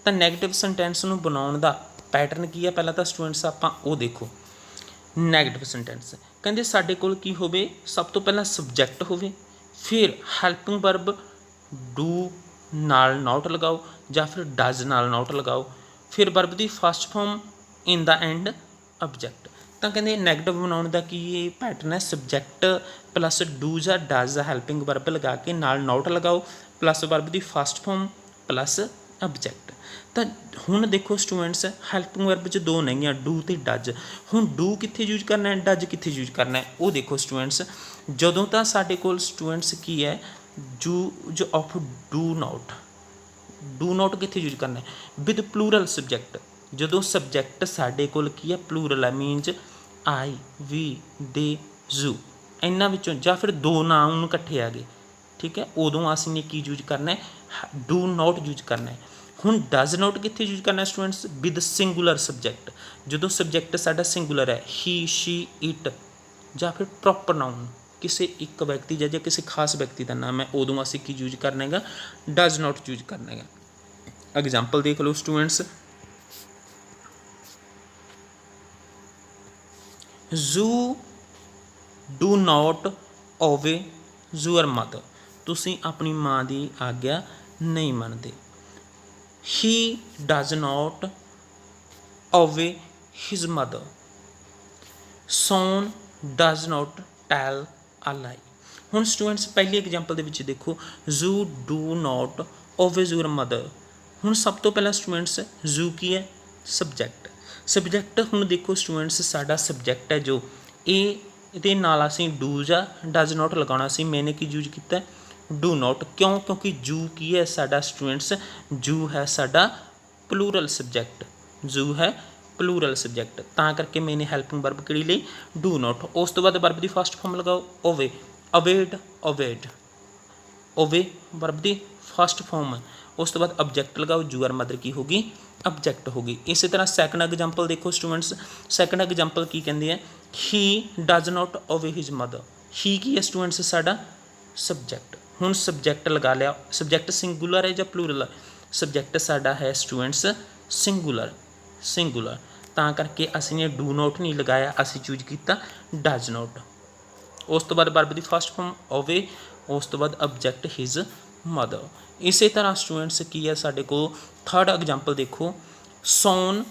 तो नैगेटिव सेंटेंस नूं बनाउण दा पैटर्न की है, पहला तो स्टूडेंट्स आपां वो देखो, नैगेटिव सेंटेंस कहते साडे कोल की होवे, सब तो पहला सबजैक्ट होवे, फिर हैल्पिंग वर्ब डू नाल नॉट लगाओ या फिर डज नाल नॉट लगाओ, फिर वर्ब की first form in the end object. तो कहते नैगेटिव बनाने का की पैटर्न है, सबजैक्ट प्लस डू या डज हैल्पिंग वर्ब लगा के नाल नॉट लगाओ, प्लस वर्ब की फस्ट फॉर्म प्लस ऑब्जैक्ट। तो हुण देखो स्टूडेंट्स हैल्पिंग वर्ब च दो नहीं है, डू तो डज। हुण डू कित्थे यूज करना है, डज कित्थे यूज करना है, वो देखो स्टूडेंट्स, जदों तां साडे कोल स्टूडेंट्स की है यूज ऑफ डू नॉट कित्थे यूज करना है, विद प्लूरल सबजैक्ट। जदों सबजैक्ट साडे कोल की है प्लूरल है, मीनज आई, वी, दे, जू, इन्हां विचों जां फिर दो नाउन इकट्ठे आ गए, ठीक है, उदों असीं ने की यूज करना है, डू नॉट यूज करना है। हुण डज नॉट कित्थे यूज करना स्टूडेंट्स, विद सिंगुलर सबजैक्ट। जो सबजैक्ट साडा सिंगुलर है, ही, शी, इट या फिर प्रॉपर नाउन, किसी एक व्यक्ति या किसी खास व्यक्ति का नाम है, उदों असीं की यूज करना है, डज नॉट यूज करना है। एग्जाम्पल देख लो students, you do not obey your mother, तुसीं अपनी माँ की आग्या नहीं मनते। He does not obey his mother, son does not tell a lie. ਹੁਣ ਸਟੂਡੈਂਟਸ ਪਹਿਲੀ ਐਗजांपल ਦੇ ਵਿੱਚ ਦੇਖੋ, you do not obeys your mother. ਹੁਣ ਸਭ ਤੋਂ ਪਹਿਲਾਂ ਸਟੂਡੈਂਟਸ ਯੂ ਕੀ ਹੈ? ਸਬਜੈਕਟ। ਸਬਜੈਕਟ ਹੁਣ ਦੇਖੋ ਸਟੂਡੈਂਟਸ, ਸਾਡਾ ਸਬਜੈਕਟ ਹੈ ਜੋ ਇਹ, ਇਹਦੇ ਨਾਲ ਅਸੀਂ ਡੂ ਜਾਂ ਡਜ਼ ਨੋਟ ਲਗਾਉਣਾ ਸੀ। ਮੈਨੇ ਕੀ ਯੂਜ ਕੀਤਾ? Do not. ਕਿਉਂ? ਕਿਉਂਕਿ ਜੂ ਕੀ ਹੈ ਸਾਡਾ ਸਟੂਡੈਂਟਸ? ਜੂ ਹੈ ਸਾਡਾ ਪਲੂਰਲ ਸਬਜੈਕਟ। ਜੂ ਹੈ ਪਲੂਰਲ ਸਬਜੈਕਟ, ਤਾਂ ਕਰਕੇ ਮੈਨੇ ਹੈਲਪਿੰਗ ਵਰਬ ਕਿਹੜੀ ਲਈ? Do not. ਉਸ ਤੋਂ ਬਾਅਦ ਵਰਬ ਦੀ ਫਸਟ ਫਾਰਮ ਲਗਾਓ, ਓਵੇ। ਅਵੇਡ, ਓਵੇਡ। ਓਵੇ ਵਰਬ ਦੀ ਫਸਟ ਫਾਰਮ ਹੈ। ਉਸ ਤੋਂ ਬਾਅਦ ਆਬਜੈਕਟ ਲਗਾਓ, ਯੂਅਰ ਮਦਰ ਕੀ ਹੋਗੀ? ਆਬਜੈਕਟ ਹੋ ਗਈ। ਇਸੇ ਤਰ੍ਹਾਂ ਸੈਕੰਡ ਐਗजांपल ਦੇਖੋ ਸਟੂਡੈਂਟਸ, ਸੈਕੰਡ ਐਗजांपल ਕੀ ਕਹਿੰਦੇ ਆ? ਹੀ ਡਜ਼ ਨੋਟ ਓਵੇ ਹਿਜ ਮਦਰ। ਹੀ ਕੀ ਹੈ ਸਟੂਡੈਂਟਸ? ਸਾਡਾ ਸਬਜੈਕਟ। ਹੁਣ ਸਬਜੈਕਟ ਲਗਾ ਲਿਆ। ਸਬਜੈਕਟ ਸਿੰਗੂਲਰ ਹੈ ਜਾਂ ਪਲੂਰਲ ਹੈ? ਸਬਜੈਕਟ ਸਾਡਾ ਹੈ ਸਟੂਡੈਂਟਸ ਸਿੰਗੂਲਰ, ਸਿੰਗੂਲਰ, ਤਾਂ ਕਰਕੇ ਅਸੀਂ ਨੇ ਡੂ ਨੋਟ ਨਹੀਂ ਲਗਾਇਆ, ਅਸੀਂ ਚੂਜ਼ ਕੀਤਾ ਡਜ਼ ਨੋਟ। ਉਸ ਤੋਂ ਬਾਅਦ ਵਰਬ ਦੀ ਫਸਟ ਫਾਰਮ ਓਵੇ, ਉਸ ਤੋਂ ਬਾਅਦ ਆਬਜੈਕਟ ਹਿਜ਼ ਮਦਰ। ਇਸੇ ਤਰ੍ਹਾਂ ਸਟੂਡੈਂਟਸ ਕੀ ਹੈ ਸਾਡੇ ਕੋਲ ਥਰਡ ਐਗजांपल ਦੇਖੋ, ਸੋਨ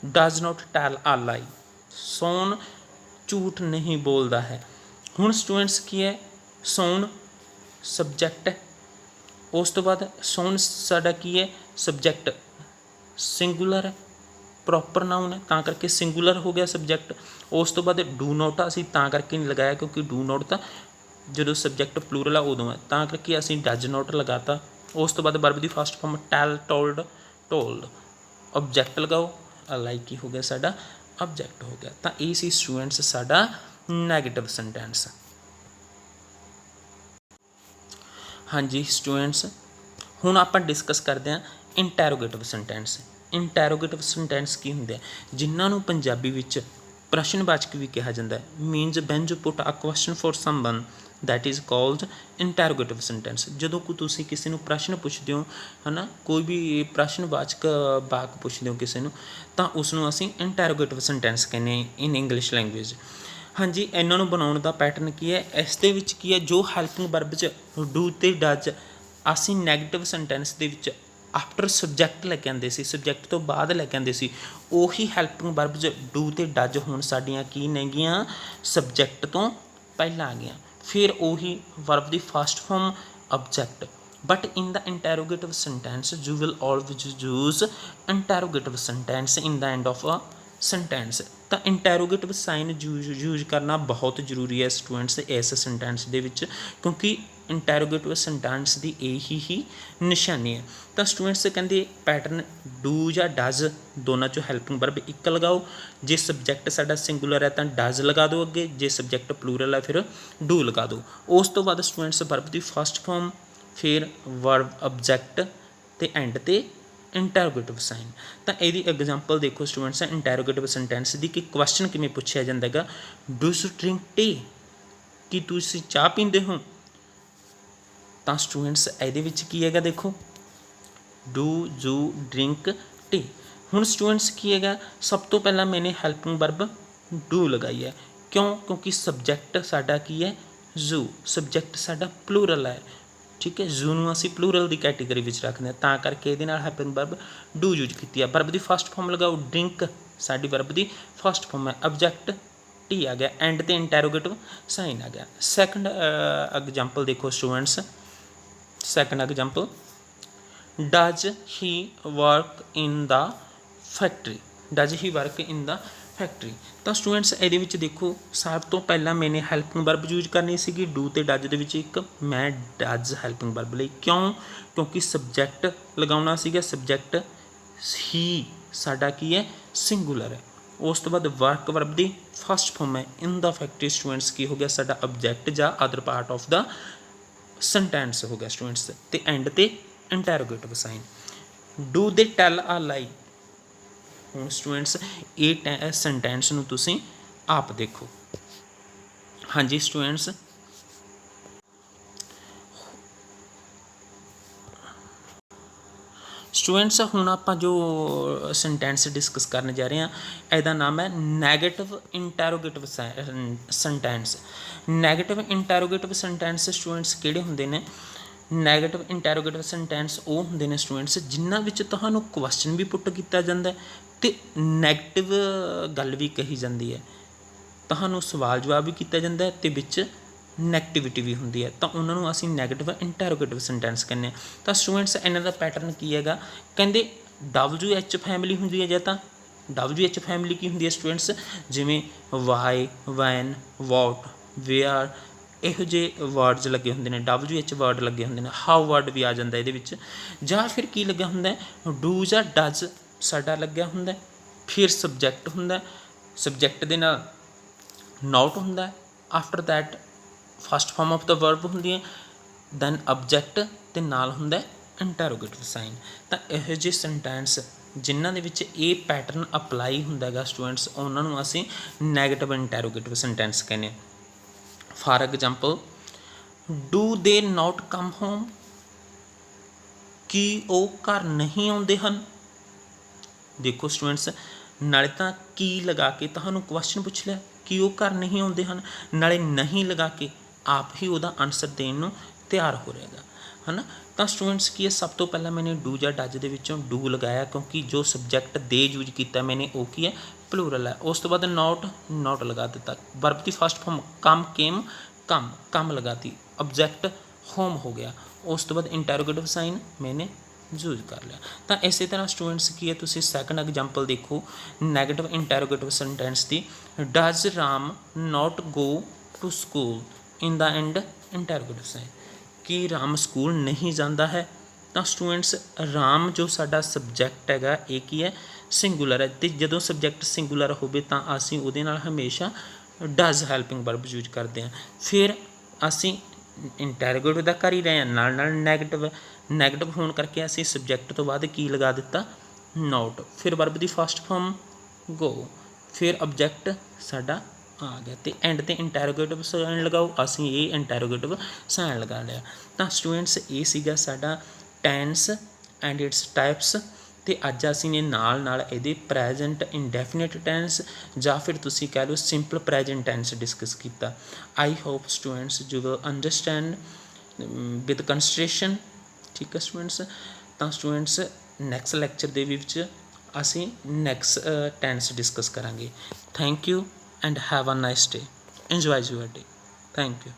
ਡਜ਼ ਨੋਟ ਟੈਲ ਆ ਲਾਈ। ਸੋਨ ਝੂਠ ਨਹੀਂ ਬੋਲਦਾ ਹੈ। ਹੁਣ ਸਟੂਡੈਂਟਸ ਕੀ ਹੈ? ਸੋਨ ਸਬਜੈਕਟ ਹੈ। ਉਸ ਤੋਂ ਬਾਅਦ ਸੋਨ ਸਾਡਾ ਕੀ ਹੈ? ਸਬਜੈਕਟ ਸਿੰਗੂਲਰ ਹੈ, ਪ੍ਰੋਪਰ ਨਾਊਨ ਹੈ, ਤਾਂ ਕਰਕੇ ਸਿੰਗੂਲਰ ਹੋ ਗਿਆ ਸਬਜੈਕਟ। ਉਸ ਤੋਂ ਬਾਅਦ ਡੂ ਨੋਟ ਅਸੀਂ ਤਾਂ ਕਰਕੇ ਨਹੀਂ ਲਗਾਇਆ ਕਿਉਂਕਿ ਡੂ ਨੋਟ ਤਾਂ ਜਦੋਂ ਸਬਜੈਕਟ ਪਲੂਰਲ ਆ ਉਦੋਂ ਹੈ, ਤਾਂ ਕਰਕੇ ਅਸੀਂ ਡਜ਼ ਨੋਟ ਲਗਾਤਾ। ਉਸ ਤੋਂ ਬਾਅਦ ਵਰਬ ਦੀ ਫਸਟ ਫਾਰਮ ਟੈਲ, ਟੋਲਡ, ਟੋਲਡ। ਆਬਜੈਕਟ ਲਗਾਓ, ਲਾਈਕ ਕੀ ਹੋ ਗਿਆ ਸਾਡਾ? ਆਬਜੈਕਟ ਹੋ ਗਿਆ। ਤਾਂ ਇਹ ਸੀ ਸਟੂਡੈਂਟਸ ਸਾਡਾ ਨੈਗੇਟਿਵ ਸੈਂਟੈਂਸ। ਹਾਂਜੀ ਸਟੂਡੈਂਟਸ, ਹੁਣ ਆਪਾਂ ਡਿਸਕਸ ਕਰਦੇ ਹਾਂ ਇੰਟੈਰੋਗੇਟਿਵ ਸੈਂਟੈਂਸ। ਇੰਟੈਰੋਗੇਟਿਵ ਸੈਂਟੈਂਸ ਕੀ ਹੁੰਦੇ ਆ? ਜਿਨ੍ਹਾਂ ਨੂੰ ਪੰਜਾਬੀ ਵਿੱਚ ਪ੍ਰਸ਼ਨਵਾਚਕ ਵੀ ਕਿਹਾ ਜਾਂਦਾ ਹੈ। Means when you put a question for someone that is called interrogative sentence. ਜਦੋਂ ਕੋਈ ਤੁਸੀਂ ਕਿਸੇ ਨੂੰ ਪ੍ਰਸ਼ਨ ਪੁੱਛਦੇ ਹੋ, ਹੈ ਨਾ, ਕੋਈ ਵੀ ਪ੍ਰਸ਼ਨਵਾਚਕ ਵਾਕ ਪੁੱਛਦੇ ਹੋ ਕਿਸੇ ਨੂੰ, ਤਾਂ ਉਸ ਨੂੰ ਅਸੀਂ ਇੰਟੈਰੋਗੇਟਿਵ ਸੈਂਟੈਂਸ ਕਹਿੰਦੇ ਹਾਂ ਇਨ ਇੰਗਲਿਸ਼ ਲੈਂਗੁਏਜ। ਹਾਂਜੀ, ਇਹਨਾਂ ਨੂੰ ਬਣਾਉਣ ਦਾ ਪੈਟਰਨ ਕੀ ਹੈ? ਇਸ ਦੇ ਵਿੱਚ ਕੀ ਹੈ, ਜੋ ਹੈਲਪਿੰਗ ਵਰਬ 'ਚ ਡੂ ਅਤੇ ਡਜ਼ ਅਸੀਂ ਨੈਗੇਟਿਵ ਸੈਂਟੈਂਸ ਦੇ ਵਿੱਚ ਆਫਟਰ ਸਬਜੈਕਟ ਲੈ ਕੇ ਆਉਂਦੇ ਸੀ, ਸਬਜੈਕਟ ਤੋਂ ਬਾਅਦ ਲੈ ਕੇ ਆਉਂਦੇ ਸੀ, ਉਹੀ ਹੈਲਪਿੰਗ ਵਰਬ 'ਚ ਡੂ ਅਤੇ ਡਜ਼ ਹੁਣ ਸਾਡੀਆਂ ਕੀ ਨੇਗੀਆਂ? ਸਬਜੈਕਟ ਤੋਂ ਪਹਿਲਾਂ ਆ ਗਈਆਂ। ਫਿਰ ਉਹੀ ਵਰਬ ਦੀ first form object. But in the interrogative sentence you will always use interrogative sentence in the end of a sentence. ਤਾਂ ਇੰਟੈਰੋਗੇਟਿਵ ਸਾਈਨ ਯੂਜ਼ ਕਰਨਾ ਬਹੁਤ ਜ਼ਰੂਰੀ ਹੈ ਸਟੂਡੈਂਟਸ ਇਸ ਸੈਂਟੈਂਸ ਦੇ ਵਿੱਚ, ਕਿਉਂਕਿ ਇੰਟੈਰੋਗੇਟਿਵ ਸੈਂਟੈਂਸ ਦੀ ਇਹੀ ਹੀ ਨਿਸ਼ਾਨੀ ਹੈ। ਤਾਂ ਸਟੂਡੈਂਟਸ ਕਹਿੰਦੇ ਪੈਟਰਨ ਡੂ ਜਾਂ ਡਜ਼ ਦੋਨਾਂ 'ਚੋਂ ਹੈਲਪਿੰਗ ਵਰਬ ਇੱਕ ਲਗਾਓ। ਜੇ ਸਬਜੈਕਟ ਸਾਡਾ ਸਿੰਗੂਲਰ ਹੈ ਤਾਂ ਡਜ਼ ਲਗਾ ਦਿਓ ਅੱਗੇ, ਜੇ ਸਬਜੈਕਟ ਪਲੂਰਲ ਹੈ ਫਿਰ ਡੂ ਲਗਾ ਦਿਓ। ਉਸ ਤੋਂ ਬਾਅਦ ਸਟੂਡੈਂਟਸ ਵਰਬ ਦੀ ਫਸਟ ਫਾਰਮ, ਫਿਰ ਵਰਬ ਆਬਜੈਕਟ ਅਤੇ ਐਂਡ 'ਤੇ ਇੰਟੈਰੋਗੇਟਿਵ ਸਾਈਨ। ਤਾਂ ਇਹਦੀ ਐਗਜ਼ਾਮਪਲ ਦੇਖੋ ਸਟੂਡੈਂਟਸ ਇੰਟੈਰੋਗੇਟਿਵ ਸੈਂਟੈਂਸ ਦੀ, ਕਿ ਕੁਐਸਚਨ ਕਿਵੇਂ ਪੁੱਛਿਆ ਜਾਂਦਾ ਹੈਗਾ? Do you drink tea? ਕੀ ਤੁਸੀਂ ਚਾਹ ਪੀਂਦੇ ਹੋ? ਤਾਂ ਸਟੂਡੈਂਟਸ ਇਹਦੇ ਵਿੱਚ ਕੀ ਹੈਗਾ ਦੇਖੋ, ਡੂ ਯੂ ਡਰਿੰਕ ਟੀ। ਹੁਣ ਸਟੂਡੈਂਟਸ ਕੀ ਹੈਗਾ, ਸਭ ਤੋਂ ਪਹਿਲਾਂ ਮੈਨੇ ਹੈਲਪਿੰਗ ਵਰਬ ਡੂ ਲਗਾਈ ਹੈ। ਕਿਉਂ? ਕਿਉਂਕਿ ਸਬਜੈਕਟ ਸਾਡਾ ਕੀ ਹੈ? ਯੂ। ਸਬਜੈਕਟ ਸਾਡਾ ਪਲੂਰਲ ਹੈ, ਠੀਕ ਹੈ। ਯੂ ਨੂੰ ਅਸੀਂ ਪਲੂਰਲ ਦੀ ਕੈਟੇਗਰੀ ਵਿੱਚ ਰੱਖਦੇ ਹਾਂ, ਤਾਂ ਕਰਕੇ ਇਹਦੇ ਨਾਲ ਹੈਲਪਿੰਗ ਵਰਬ ਡੂ ਯੂਜ ਕੀਤੀ ਹੈ। ਵਰਬ ਦੀ ਫਸਟ ਫਾਰਮ ਲਗਾਓ, ਡਰਿੰਕ ਸਾਡੀ ਵਰਬ ਦੀ ਫਸਟ ਫਾਰਮ ਹੈ। ਆਬਜੈਕਟ ਟੀ ਆ ਗਿਆ, ਐਂਡ 'ਤੇ ਇੰਟੈਰੋਗੇਟਿਵ ਸਾਈਨ ਆ ਗਿਆ। ਸੈਕੰਡ ਐਗਜ਼ਾਮਪਲ ਦੇਖੋ students, second example, does he work in the factory? Does he work in the factory. ਤਾਂ ਸਟੂਡੈਂਟਸ ਇਹਦੇ ਵਿੱਚ ਦੇਖੋ ਸਭ ਤੋਂ ਪਹਿਲਾਂ ਮੈਨੇ ਹੈਲਪਿੰਗ ਵਰਬ ਯੂਜ ਕਰਨੀ ਸੀਗੀ ਡੂ ਅਤੇ ਡਜ਼ ਦੇ ਵਿੱਚ ਇੱਕ, ਮੈਂ ਡਜ਼ ਹੈਲਪਿੰਗ ਵਰਬ ਲਈ। ਕਿਉਂ? ਕਿਉਂਕਿ ਸਬਜੈਕਟ ਲਗਾਉਣਾ ਸੀਗਾ, ਸਬਜੈਕਟ ਹੀ ਸਾਡਾ ਕੀ ਹੈ? ਸਿੰਗੂਲਰ ਹੈ। ਉਸ ਤੋਂ ਬਾਅਦ ਵਰਕ ਵਰਬ ਦੀ ਫਸਟ ਫਾਰਮ ਹੈ ਇਨ ਦਾ ਫੈਕਟਰੀ। ਸਟੂਡੈਂਟਸ ਕੀ ਹੋ ਗਿਆ ਸਾਡਾ? ਆਬਜੈਕਟ ਜਾਂ other part of the sentence ਹੋ ਗਿਆ ਸਟੂਡੈਂਟਸ, ਅਤੇ ਐਂਡ 'ਤੇ ਇੰਟੈਰੋਗੇਟਿਵ ਸਾਈਨ। ਡੂ ਦੇ ਟੈਲ ਆ ਲਾਈ। ਹੁਣ ਸਟੂਡੈਂਟਸ ਇਹ ਸੈਂਟੈਂਸ ਨੂੰ ਤੁਸੀਂ ਆਪ ਦੇਖੋ। ਹਾਂਜੀ ਸਟੂਡੈਂਟਸ, ਸਟੂਡੈਂਟਸ ਹੁਣ ਆਪਾਂ ਜੋ ਸੈਂਟੈਂਸ ਡਿਸਕਸ ਕਰਨ ਜਾ ਰਹੇ ਹਾਂ, ਇਹਦਾ ਨਾਮ ਹੈ negative interrogative sentence. Negative interrogative sentence students ਕਿਹੜੇ ਹੁੰਦੇ ਨੇ? ਨੈਗੇਟਿਵ ਇੰਟੈਰੋਗੇਟਿਵ ਸੈਂਟੈਂਸ ਉਹ ਹੁੰਦੇ ਨੇ ਸਟੂਡੈਂਟਸ ਜਿਨ੍ਹਾਂ ਵਿੱਚ ਤੁਹਾਨੂੰ ਕੁਐਸਚਨ ਵੀ ਪੁੱਟ ਕੀਤਾ ਜਾਂਦਾ ਅਤੇ ਨੈਗੇਟਿਵ ਗੱਲ ਵੀ ਕਹੀ ਜਾਂਦੀ ਹੈ। ਤੁਹਾਨੂੰ ਸਵਾਲ ਜਵਾਬ ਵੀ ਕੀਤਾ ਜਾਂਦਾ ਅਤੇ ਵਿੱਚ ਨੈਗੇਟਿਵਿਟੀ ਵੀ ਹੁੰਦੀ ਹੈ, ਤਾਂ ਉਹਨਾਂ ਨੂੰ ਅਸੀਂ ਨੈਗੇਟਿਵ ਇੰਟੈਰੋਗੇਟਿਵ ਸੈਂਟੈਂਸ ਕਹਿੰਦੇ ਹਾਂ। ਤਾਂ ਸਟੂਡੈਂਟਸ ਇਹਨਾਂ ਦਾ ਪੈਟਰਨ ਕੀ ਹੈਗਾ, ਕਹਿੰਦੇ WH ਫੈਮਿਲੀ ਹੁੰਦੀ ਹੈ, ਜਾਂ ਤਾਂ WH ਫੈਮਿਲੀ ਕੀ ਹੁੰਦੀ ਹੈ ਸਟੂਡੈਂਟਸ, ਜਿਵੇਂ ਵਾਈ, ਵੈਨ, ਵਾਟ, ਵੇਅਰ, ਇਹੋ ਜਿਹੇ ਵਰਡਸ ਲੱਗੇ ਹੁੰਦੇ ਨੇ, WH ਵਰਡ ਲੱਗੇ ਹੁੰਦੇ ਨੇ, ਹਾਊ ਵਰਡ ਵੀ ਆ ਜਾਂਦਾ ਇਹਦੇ ਵਿੱਚ। ਜਾਂ ਫਿਰ ਕੀ ਲੱਗਿਆ ਹੁੰਦਾ, ਡੂ ਜਾਂ ਡਜ਼ ਸਾਡਾ ਲੱਗਿਆ ਹੁੰਦਾ। ਫਿਰ ਸਬਜੈਕਟ ਹੁੰਦਾ, ਸਬਜੈਕਟ ਦੇ ਨਾਲ ਨਾਊਟ ਹੁੰਦਾ। After that first form of the verb ਹੁੰਦੀ ਹੈ, ਦੈਨ ਅਬਜੈਕਟ ਅਤੇ ਨਾਲ ਹੁੰਦਾ ਇੰਟੈਰੋਗੇਟਿਵ ਸਾਈਨ। ਤਾਂ ਇਹੋ ਜਿਹੇ ਸੈਂਟੈਂਸ ਜਿਨ੍ਹਾਂ ਦੇ ਵਿੱਚ ਇਹ ਪੈਟਰਨ ਅਪਲਾਈ ਹੁੰਦਾ ਹੈਗਾ ਸਟੂਡੈਂਟਸ, ਉਹਨਾਂ ਨੂੰ ਅਸੀਂ ਨੈਗੇਟਿਵ ਇੰਟੈਰੋਗੇਟਿਵ ਸੈਂਟੈਂਸ ਕਹਿੰਦੇ ਹਾਂ। ਫਾਰ ਐਗਜ਼ਾਮਪਲ, ਡੂ ਦੇ ਨਾਟ ਕਮ ਹੋਮ, ਕੀ ਉਹ ਘਰ ਨਹੀਂ ਆਉਂਦੇ ਹਨ। ਦੇਖੋ ਸਟੂਡੈਂਟਸ, ਨਾਲੇ ਤਾਂ ਕੀ ਲਗਾ ਕੇ ਤੁਹਾਨੂੰ ਕੁਐਸਚਨ ਪੁੱਛ ਲਿਆ ਕਿ ਉਹ ਘਰ ਨਹੀਂ ਆਉਂਦੇ ਹਨ, ਨਾਲੇ ਨਹੀਂ ਲਗਾ ਕੇ ਆਪ ਹੀ ਉਹਦਾ ਆਨਸਰ ਦੇਣ ਨੂੰ ਤਿਆਰ ਹੋ ਰਿਹਾ ਹੈਗਾ, ਹੈ ਨਾ। ਤਾਂ ਸਟੂਡੈਂਟਸ ਕੀ ਹੈ, ਸਭ ਤੋਂ ਪਹਿਲਾਂ ਮੈਨੇ ਡੂ ਜਾਂ ਡੱਜ ਦੇ ਵਿੱਚੋਂ ਡੂ ਲਗਾਇਆ, ਕਿਉਂਕਿ ਜੋ ਸਬਜੈਕਟ ਦੇ ਯੂਜ ਕੀਤਾ ਮੈਨੇ ਉਹ ਕੀ ਹੈ, ਪਲੂਰਲ ਹੈ। ਉਸ ਤੋਂ ਬਾਅਦ ਨਾਟ ਲਗਾ ਦਿੱਤਾ। ਵਰਬ ਦੀ ਫਸਟ ਫਾਰਮ ਕਮ, ਕੇਮ, ਕਮ ਲਗਾਤੀ। ਆਬਜੈਕਟ ਹੋਮ ਹੋ ਗਿਆ। ਉਸ ਤੋਂ ਬਾਅਦ ਇੰਟੈਰੋਗੇਟਿਵ ਸਾਈਨ ਮੈਨੇ ਯੂਜ਼ ਕਰ ਲਿਆ। ਤਾਂ ਇਸੇ ਤਰ੍ਹਾਂ ਸਟੂਡੈਂਟਸ ਕੀ ਹੈ, ਤੁਸੀਂ ਸੈਕੰਡ ਐਗਜ਼ਾਮਪਲ ਦੇਖੋ ਨੈਗੇਟਿਵ ਇੰਟੈਰੋਗੇਟਿਵ ਸੈਂਟੈਂਸ ਦੀ। Does Ram not go to school, in the end interrogative sign. ਕੀ ਰਾਮ ਸਕੂਲ ਨਹੀਂ ਜਾਂਦਾ ਹੈ। ਤਾਂ ਸਟੂਡੈਂਟਸ ਰਾਮ ਜੋ ਸਾਡਾ ਸਬਜੈਕਟ ਹੈਗਾ ਇਹ ਕੀ ਹੈ, ਸਿੰਗੂਲਰ ਹੈ, ਅਤੇ ਜਦੋਂ ਸਬਜੈਕਟ ਸਿੰਗੂਲਰ ਹੋਵੇ ਤਾਂ ਅਸੀਂ ਉਹਦੇ ਨਾਲ ਹਮੇਸ਼ਾ ਡਜ਼ ਹੈਲਪਿੰਗ ਵਰਬ ਯੂਜ ਕਰਦੇ ਹਾਂ। ਫਿਰ ਅਸੀਂ ਇੰਟੈਰੋਗੇਟਿਵ ਦਾ ਕਰ ਹੀ ਰਹੇ ਹਾਂ, ਨਾਲ ਨਾਲ ਨੈਗੇਟਿਵ ਹੋਣ ਕਰਕੇ ਅਸੀਂ ਸਬਜੈਕਟ ਤੋਂ ਬਾਅਦ ਕੀ ਲਗਾ ਦਿੱਤਾ, ਨਾਟ। ਫਿਰ ਵਰਬ ਦੀ ਫਸਟ ਫਾਰਮ ਗੋ, ਫਿਰ ਆਬਜੈਕਟ ਸਾਡਾ ਆ ਗਿਆ, ਅਤੇ ਐਂਡ 'ਤੇ ਇੰਟੈਰੋਗੇਟਿਵ ਸਾਈਨ ਲਗਾਓ। ਅਸੀਂ ਇਹ ਇੰਟੈਰੋਗੇਟਿਵ ਸਾਈਨ ਲਗਾ ਲਿਆ। ਤਾਂ ਸਟੂਡੈਂਟਸ ਇਹ ਸੀਗਾ ਸਾਡਾ ਟੈਂਸ ਐਂਡ ਇਟਸ ਟਾਈਪਸ। ਅਤੇ ਅੱਜ ਅਸੀਂ ਨੇ ਨਾਲ ਇਹਦੇ ਪ੍ਰੈਜੈਂਟ ਇੰਡੈਫੀਨਿਟ ਟੈਂਸ ਜਾਂ ਫਿਰ ਤੁਸੀਂ ਕਹਿ ਲਓ ਸਿੰਪਲ ਪ੍ਰੈਜੈਂਟ ਟੈਂਸ ਡਿਸਕਸ ਕੀਤਾ। I hope students you will understand with concentration. ਠੀਕ ਹੈ ਸਟੂਡੈਂਟਸ। ਤਾਂ ਸਟੂਡੈਂਟਸ ਨੈਕਸਟ ਲੈਕਚਰ ਦੇ ਵਿੱਚ ਅਸੀਂ ਨੈਕਸਟ ਟੈਂਸ ਡਿਸਕਸ ਕਰਾਂਗੇ। Thank you and have a nice day. Enjoy your day. Thank you.